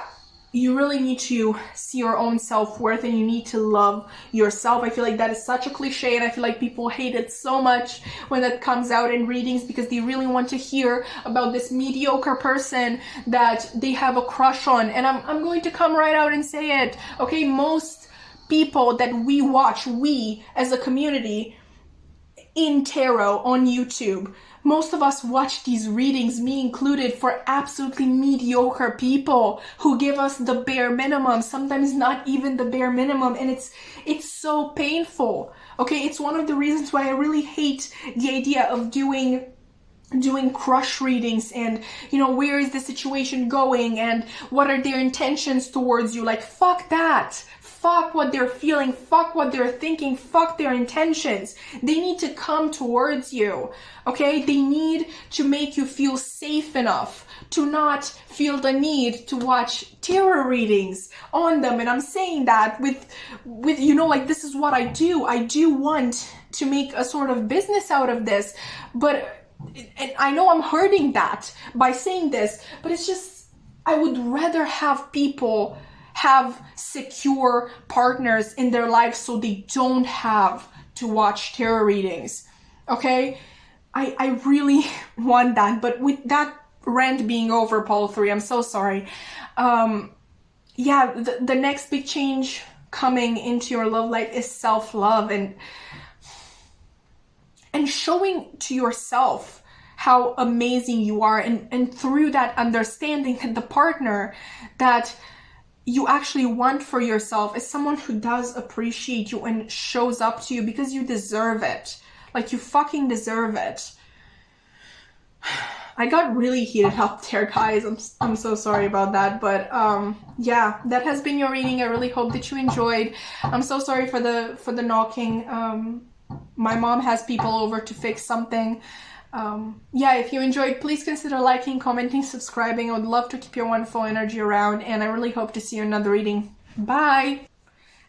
you really need to see your own self-worth, and you need to love yourself. I feel like that is such a cliche, and I feel like people hate it so much when that comes out in readings, because they really want to hear about this mediocre person that they have a crush on. And I'm going to come right out and say it. Okay, most people that we watch, we as a community in tarot on YouTube, most of us watch these readings, me included, for absolutely mediocre people who give us the bare minimum, sometimes not even the bare minimum, and it's so painful. Okay, it's one of the reasons why I really hate the idea of doing crush readings, and where is the situation going and what are their intentions towards you. Like, fuck that. Fuck what they're feeling, fuck what they're thinking, fuck their intentions. They need to come towards you, okay? They need to make you feel safe enough to not feel the need to watch tarot readings on them. And I'm saying that with like, this is what I do. I do want to make a sort of business out of this, but, and I know I'm hurting that by saying this, but it's just, I would rather have people have secure partners in their lives so they don't have to watch tarot readings. Okay, I really want that. But with that rant being over, Pole 3, I'm so sorry. Yeah, the next big change coming into your love life is self-love, and showing to yourself how amazing you are, and through that understanding that the partner that you actually want for yourself is someone who does appreciate you and shows up to you because you deserve it. Like, you fucking deserve it. I got really heated up there, guys. I'm so sorry about that. But yeah, that has been your reading. I really hope that you enjoyed. I'm so sorry for the knocking. My mom has people over to fix something. Yeah, if you enjoyed, please consider liking, commenting, subscribing. I would love to keep your wonderful energy around, and I really hope to see you in another reading. Bye!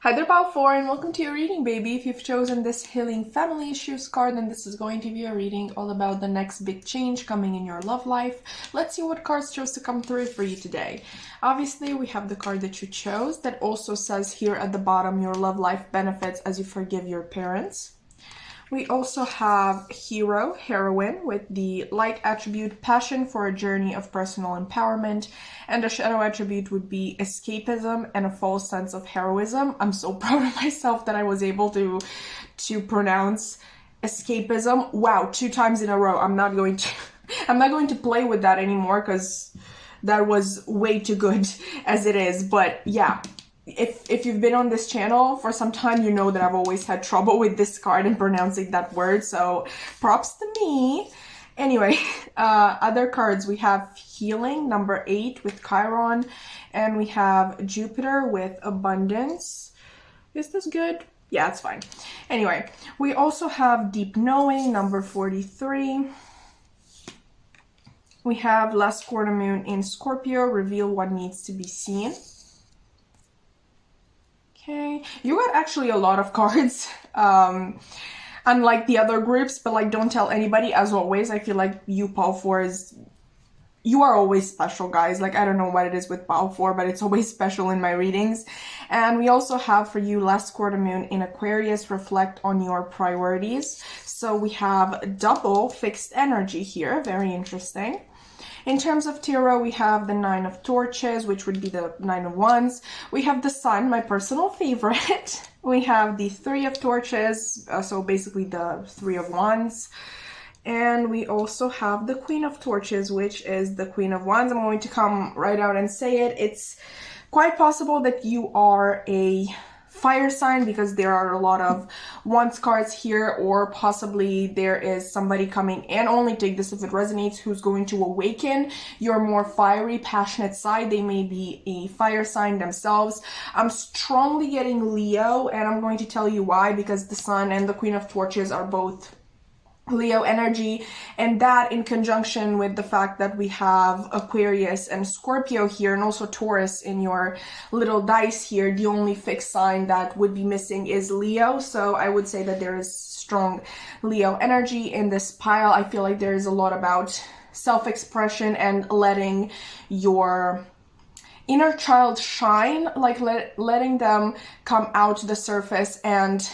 Hi there, Pile 4, and welcome to your reading, baby. If you've chosen this Healing Family Issues card, then this is going to be a reading all about the next big change coming in your love life. Let's see what cards chose to come through for you today. Obviously, we have the card that you chose that also says here at the bottom, your love life benefits as you forgive your parents. We also have hero, heroine, with the light attribute, passion for a journey of personal empowerment, and the shadow attribute would be escapism and a false sense of heroism. I'm so proud of myself that I was able to pronounce escapism. Wow, 2 times in a row. I'm not going to play with that anymore because that was way too good as it is. But yeah. If you've been on this channel for some time, you know that I've always had trouble with this card and pronouncing that word, so props to me. Anyway, other cards, we have healing, number 8 with Chiron, and we have Jupiter with abundance. Is this good? Yeah, it's fine. Anyway, we also have deep knowing, number 43. We have last quarter moon in Scorpio, reveal what needs to be seen. Okay, you got actually a lot of cards, unlike the other groups, but like, don't tell anybody. As always, I feel like you, Pile 4, you are always special, guys. Like, I don't know what it is with Pile 4, but it's always special in my readings. And we also have for you last quarter moon in Aquarius, reflect on your priorities. So we have double fixed energy here, very interesting. In terms of tarot, we have the Nine of Torches, which would be the Nine of Wands. We have the Sun, my personal favorite. We have the Three of Torches, so basically the Three of Wands. And we also have the Queen of Torches, which is the Queen of Wands. I'm going to come right out and say it. It's quite possible that you are a fire sign because there are a lot of Wands cards here, or possibly there is somebody coming, and only take this if it resonates, who's going to awaken your more fiery, passionate side. They may be a fire sign themselves. I'm strongly getting Leo, and I'm going to tell you why, because the Sun and the Queen of Torches are both Leo energy, and that in conjunction with the fact that we have Aquarius and Scorpio here, and also Taurus in your little dice here, the only fixed sign that would be missing is Leo. So I would say that there is strong Leo energy in this pile. I feel like there is a lot about self-expression and letting your inner child shine, like letting them come out to the surface and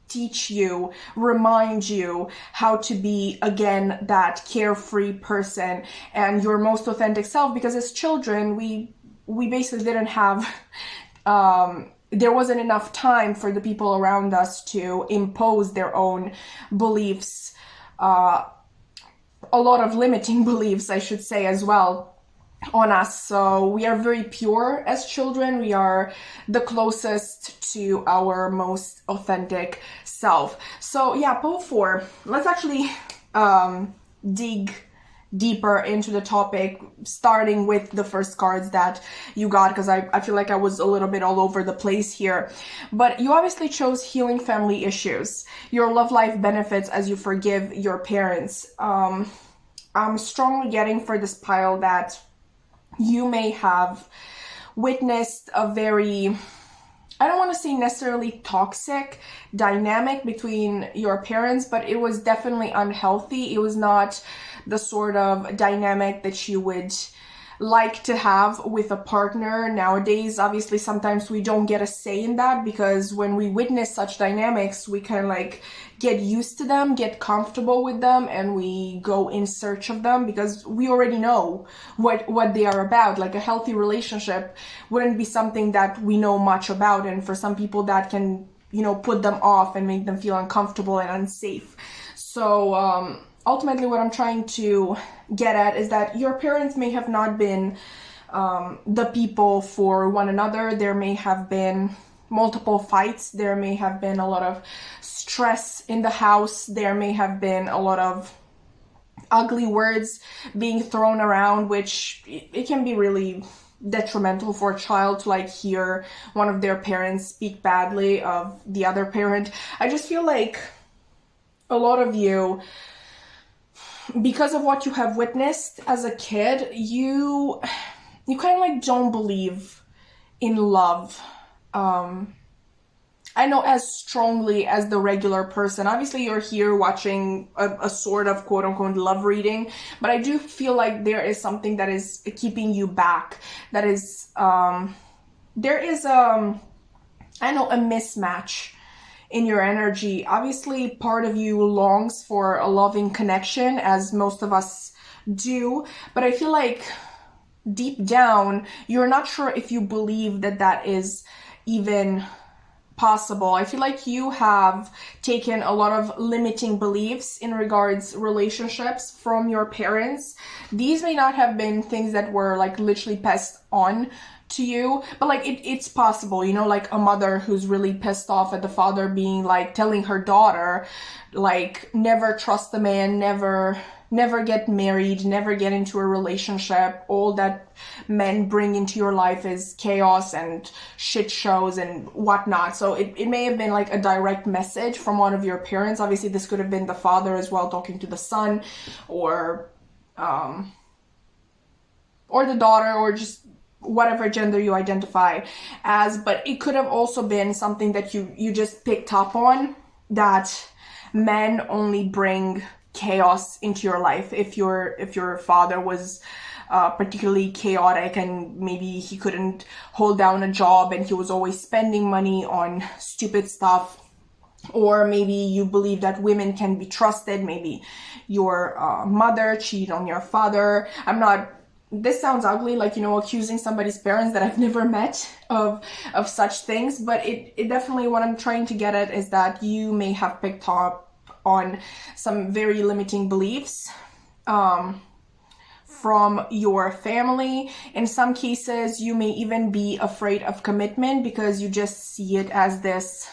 teach you, remind you how to be, again, that carefree person and your most authentic self. Because as children, we basically didn't have, there wasn't enough time for the people around us to impose their own beliefs, a lot of limiting beliefs, I should say, as well, on us. So we are very pure as children. We are the closest to our most authentic self. So yeah, pole 4. Let's actually dig deeper into the topic, starting with the first cards that you got, because I feel like I was a little bit all over the place here. But you obviously chose healing family issues. Your love life benefits as you forgive your parents. I'm strongly getting for this pile that you may have witnessed a very, I don't want to say necessarily toxic dynamic between your parents, but it was definitely unhealthy. It was not the sort of dynamic that you would like to have with a partner nowadays. Obviously, sometimes we don't get a say in that, because when we witness such dynamics, we kind of like get used to them, get comfortable with them, and we go in search of them because we already know what they are about. Like a healthy relationship wouldn't be something that we know much about, and for some people that can, you know, put them off and make them feel uncomfortable and unsafe. So ultimately what I'm trying to get at is that your parents may have not been the people for one another. There may have been multiple fights. There may have been a lot of stress in the house. There may have been a lot of ugly words being thrown around, which it can be really detrimental for a child to like hear one of their parents speak badly of the other parent. I just feel like a lot of you, because of what you have witnessed as a kid, you kind of like don't believe in love. I know as strongly as the regular person. Obviously, you're here watching a sort of quote-unquote love reading, but I do feel like there is something that is keeping you back. That is, there is, I know, a mismatch in your energy. Obviously, part of you longs for a loving connection, as most of us do, but I feel like deep down, you're not sure if you believe that that is even possible. I feel like you have taken a lot of limiting beliefs in regards relationships from your parents. These may not have been things that were like literally passed on to you, but like it's possible, you know, like a mother who's really pissed off at the father being like telling her daughter like never trust the man, never get married, never get into a relationship. All that men bring into your life is chaos and shit shows and whatnot. So it may have been like a direct message from one of your parents. Obviously, this could have been the father as well talking to the son, or the daughter, or just whatever gender you identify as. But it could have also been something that you just picked up on, that men only bring chaos into your life. If your father was particularly chaotic and maybe he couldn't hold down a job and he was always spending money on stupid stuff, or maybe you believe that women can be trusted. Maybe your mother cheated on your father. This sounds ugly, like, accusing somebody's parents that I've never met of such things, but it definitely, what I'm trying to get at is that you may have picked up on some very limiting beliefs from your family. In some cases, you may even be afraid of commitment because you just see it as this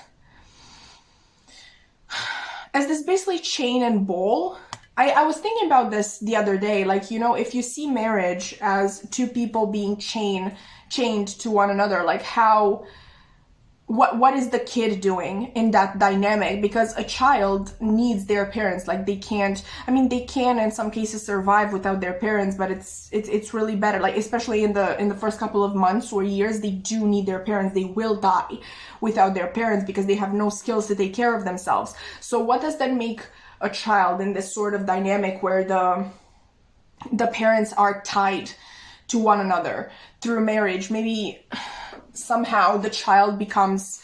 basically chain and ball. I was thinking about this the other day, like, if you see marriage as two people being chained to one another, like what is the kid doing in that dynamic? Because a child needs their parents. Like, they can in some cases survive without their parents, but it's really better, like, especially in the first couple of months or years, they do need their parents. They will die without their parents because they have no skills to take care of themselves. So what does that make a child in this sort of dynamic where the parents are tied to one another through marriage? Maybe somehow the child becomes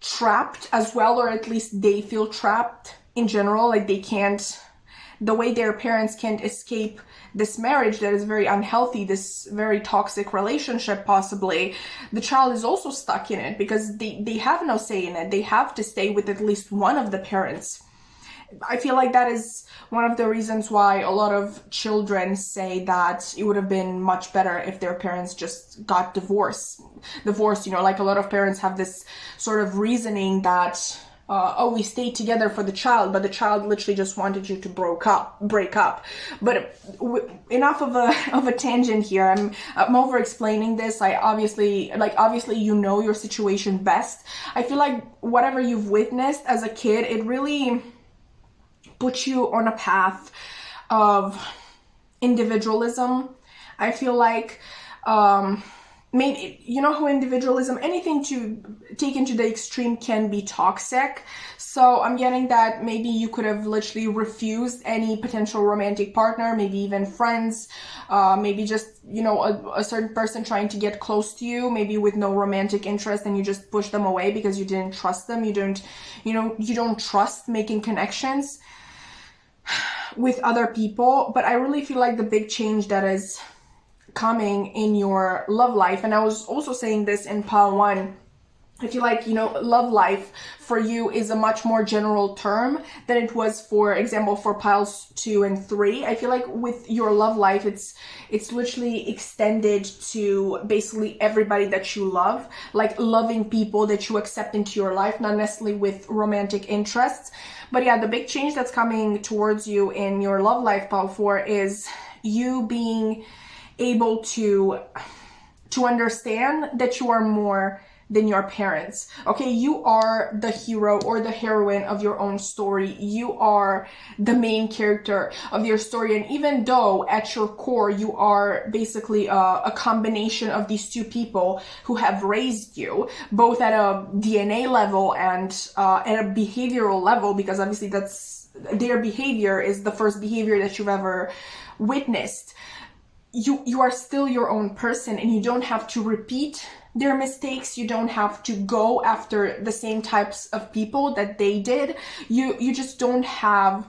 trapped as well, or at least they feel trapped in general, like the way their parents can't escape this marriage that is very unhealthy, this very toxic relationship possibly. The child is also stuck in it because they have no say in it. They have to stay with at least one of the parents. I feel like that is one of the reasons why a lot of children say that it would have been much better if their parents just got divorced. Like, a lot of parents have this sort of reasoning that, we stayed together for the child, but the child literally just wanted you to break up. But enough of a tangent here. I'm over explaining this. Obviously your situation best. I feel like whatever you've witnessed as a kid, it really put you on a path of individualism. I feel like maybe, how individualism, anything to take into the extreme can be toxic. So I'm getting that maybe you could have literally refused any potential romantic partner, maybe even friends, maybe just, a certain person trying to get close to you, maybe with no romantic interest, and you just push them away because you didn't trust them. You don't trust making connections with other people. But I really feel like the big change that is coming in your love life, and I was also saying this in pile 1, I feel like, love life for you is a much more general term than it was, for example, for piles 2 and 3. I feel like with your love life, it's literally extended to basically everybody that you love, like loving people that you accept into your life, not necessarily with romantic interests. But yeah, the big change that's coming towards you in your love life, pile 4, is you being able to understand that you are more than your parents. Okay, you are the hero or the heroine of your own story. You are the main character of your story. And even though at your core you are basically a combination of these two people who have raised you, both at a DNA level and at a behavioral level, because obviously that's their behavior is the first behavior that you've ever witnessed. You are still your own person, and you don't have to repeat their mistakes. You don't have to go after the same types of people that they did. You just don't have,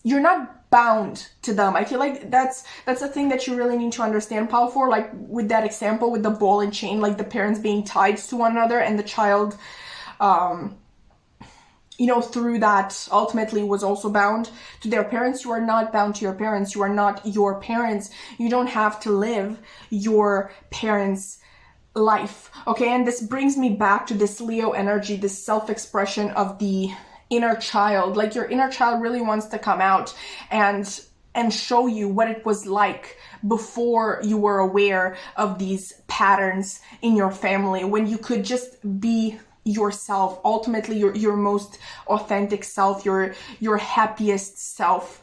you're not bound to them. I feel like that's a thing that you really need to understand, pile 4, like with that example with the ball and chain, like the parents being tied to one another and the child through that ultimately was also bound to their parents. You are not bound to your parents. You are not your parents. You don't have to live your parents' life. Okay, and this brings me back to this Leo energy, this self-expression of the inner child. Like, your inner child really wants to come out and show you what it was like before you were aware of these patterns in your family, when you could just be yourself, ultimately your most authentic self, your happiest self,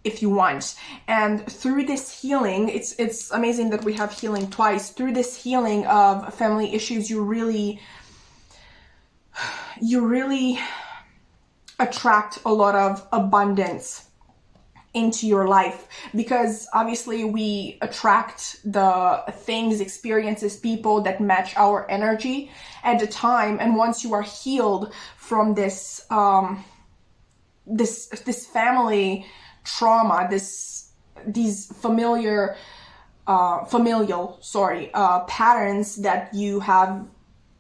if you want. And through this healing, it's amazing that we have healing twice. Through this healing of family issues, you really attract a lot of abundance into your life, because obviously we attract the things, experiences, people that match our energy at the time. And once you are healed from this this family trauma, these familial patterns that you have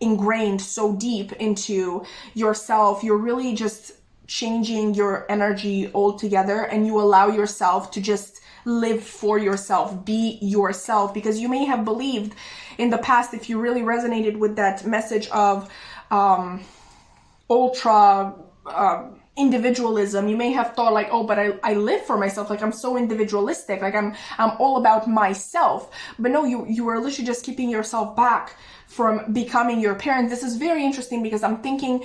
ingrained so deep into yourself, you're really just changing your energy altogether, and you allow yourself to just live for yourself, be yourself. Because you may have believed in the past, if you really resonated with that message of ultra individualism, you may have thought like, oh, but I live for myself, like I'm so individualistic, like I'm all about myself. But no, you are literally just keeping yourself back from becoming your parents. This is very interesting, because I'm thinking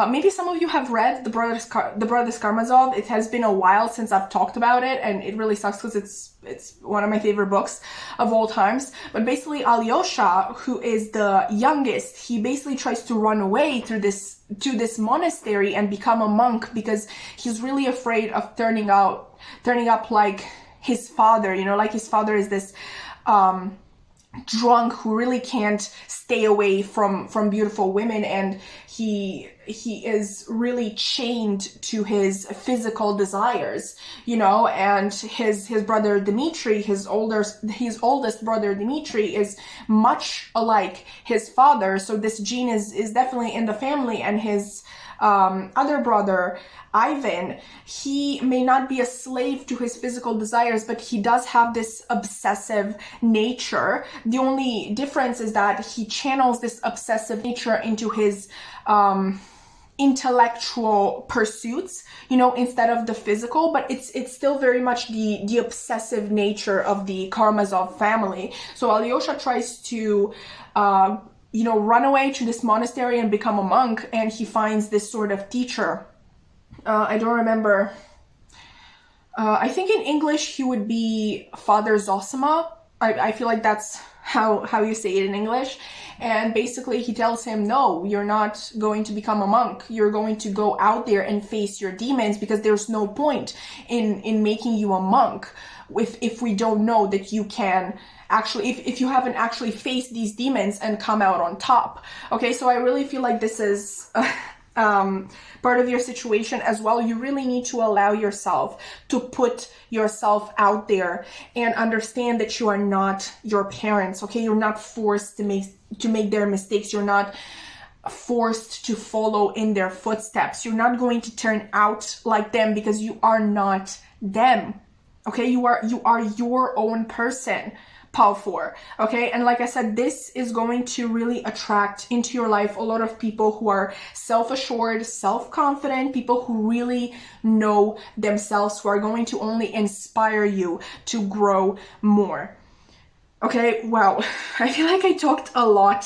maybe some of you have read the Brothers Karamazov. It has been a while since I've talked about it, and it really sucks because it's one of my favorite books of all times. But basically Alyosha, who is the youngest, he basically tries to run away to this monastery and become a monk, because he's really afraid of turning up like his father. You know, like his father is this drunk who really can't stay away from beautiful women, and he is really chained to his physical desires, you know. And his brother Dmitri, his oldest brother Dmitri, is much alike his father, so this gene is definitely in the family. And his other brother Ivan, he may not be a slave to his physical desires, but he does have this obsessive nature. The only difference is that he channels this obsessive nature into his intellectual pursuits, you know, instead of the physical. But it's still very much the obsessive nature of the Karamazov family. So Alyosha tries to you know, run away to this monastery and become a monk, and he finds this sort of teacher. I don't remember. I think in English he would be Father Zosima. I feel like that's how you say it in English. And basically he tells him, no, you're not going to become a monk. You're going to go out there and face your demons, because there's no point in making you a monk if we don't know that you can actually, if you haven't actually faced these demons and come out on top. Okay, so I really feel like this is part of your situation as well. You really need to allow yourself to put yourself out there and understand that you are not your parents. Okay, you're not forced to make their mistakes. You're not forced to follow in their footsteps. You're not going to turn out like them, because you are not them. Okay, you are your own person. Power 4. Okay, and like I said, this is going to really attract into your life a lot of people who are self-assured, self-confident, people who really know themselves, who are going to only inspire you to grow more. Okay, wow, I feel like I talked a lot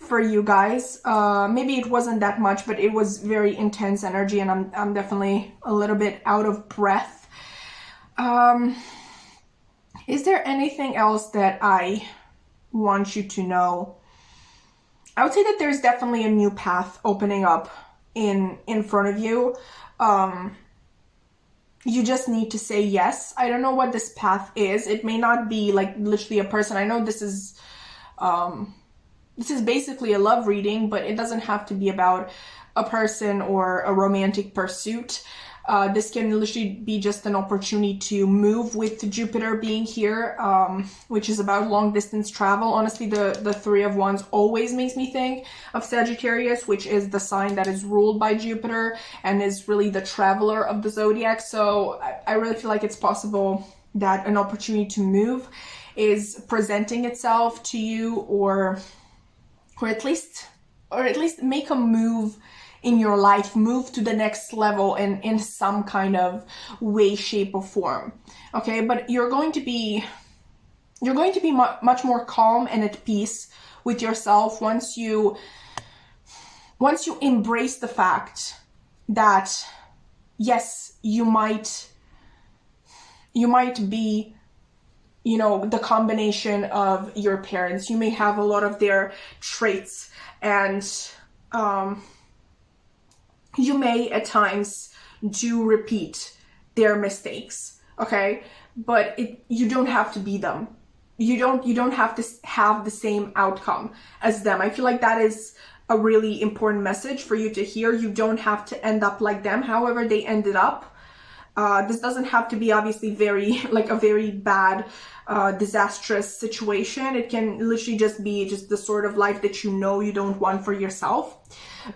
for you guys. Maybe it wasn't that much, but it was very intense energy, and I'm definitely a little bit out of breath. Is there anything else that I want you to know? I would say that there's definitely a new path opening up in front of you. You just need to say yes. I don't know what this path is. It may not be like literally a person. I know this is basically a love reading, but it doesn't have to be about a person or a romantic pursuit. This can literally be just an opportunity to move with Jupiter being here, which is about long distance travel. Honestly, the Three of Wands always makes me think of Sagittarius, which is the sign that is ruled by Jupiter and is really the traveler of the zodiac. So I really feel like it's possible that an opportunity to move is presenting itself to you, or at least make a move in your life, move to the next level in some kind of way, shape, or form. Okay, but you're going to be much more calm and at peace with yourself once you embrace the fact that yes, you might be, you know, the combination of your parents. You may have a lot of their traits, and you may at times do repeat their mistakes. okay? But you don't have to be them. You don't have to have the same outcome as them. I feel like that is a really important message for you to hear. You don't have to end up like them, however they ended up. This doesn't have to be obviously like a very bad, disastrous situation. It can literally just be just the sort of life that you don't want for yourself.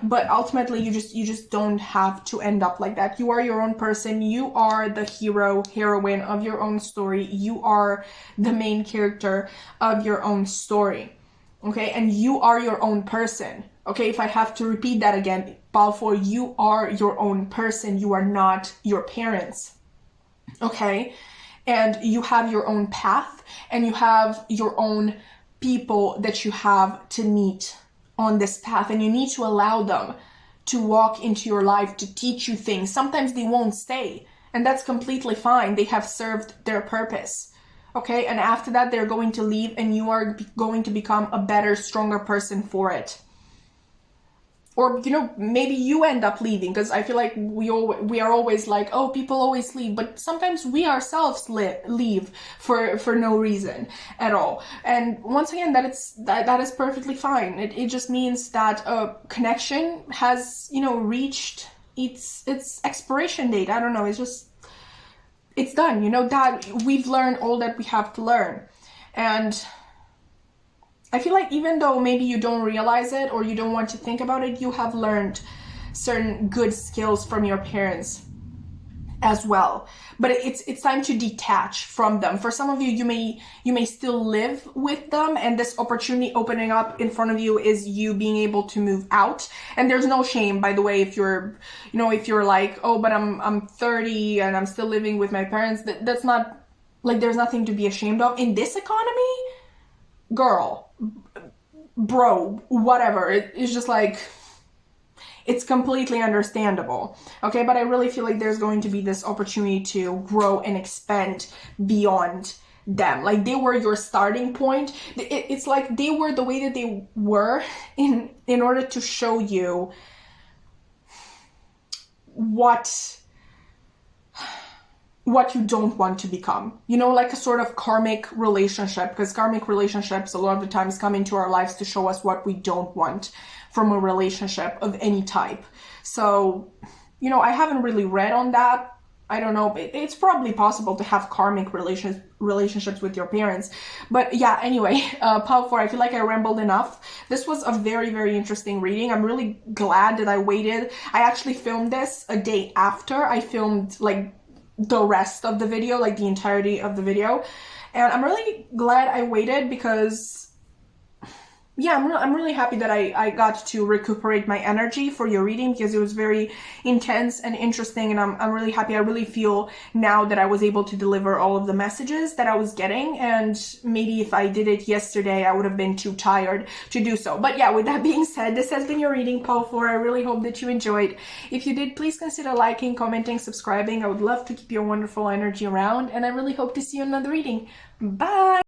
But ultimately, you just don't have to end up like that. You are your own person. You are the hero, heroine of your own story. You are the main character of your own story. Okay, and you are your own person. Okay, if I have to repeat that again, Balfour, you are your own person. You are not your parents. Okay, and you have your own path, and you have your own people that you have to meet on this path, and you need to allow them to walk into your life, to teach you things. Sometimes they won't stay, and that's completely fine. They have served their purpose. Okay, and after that, they're going to leave, and you are going to become a better, stronger person for it. Or, maybe you end up leaving, because I feel like we are always like, oh, people always leave. But sometimes we ourselves leave for no reason at all. And once again, that is perfectly fine. It just means that a connection has, reached its expiration date. I don't know. It's done. That we've learned all that we have to learn. And I feel like even though maybe you don't realize it or you don't want to think about it, you have learned certain good skills from your parents as well. But it's time to detach from them. For some of you, you may still live with them, and this opportunity opening up in front of you is you being able to move out. And there's no shame, by the way, if you're like, oh, but I'm 30 and I'm still living with my parents. That's not like, there's nothing to be ashamed of in this economy. Girl, bro, whatever. It's just like, it's completely understandable. Okay, but I really feel like there's going to be this opportunity to grow and expand beyond them. Like, they were your starting point. It's like they were the way that they were in order to show you what you don't want to become, like a sort of karmic relationship, because karmic relationships a lot of the times come into our lives to show us what we don't want from a relationship of any type. So, I haven't really read on that. I don't know, but it's probably possible to have karmic relationships with your parents. But yeah, anyway, Pile 4, I feel like I rambled enough. This was a very, very interesting reading. I'm really glad that I waited. I actually filmed this a day after I filmed like the rest of the video, like the entirety of the video. And I'm really glad I waited because, yeah, I'm really happy that I got to recuperate my energy for your reading, because it was very intense and interesting, and I'm really happy. I really feel now that I was able to deliver all of the messages that I was getting, and maybe if I did it yesterday, I would have been too tired to do so. But yeah, with that being said, this has been your reading, Pile 4. I really hope that you enjoyed. If you did, please consider liking, commenting, subscribing. I would love to keep your wonderful energy around, and I really hope to see you in another reading. Bye!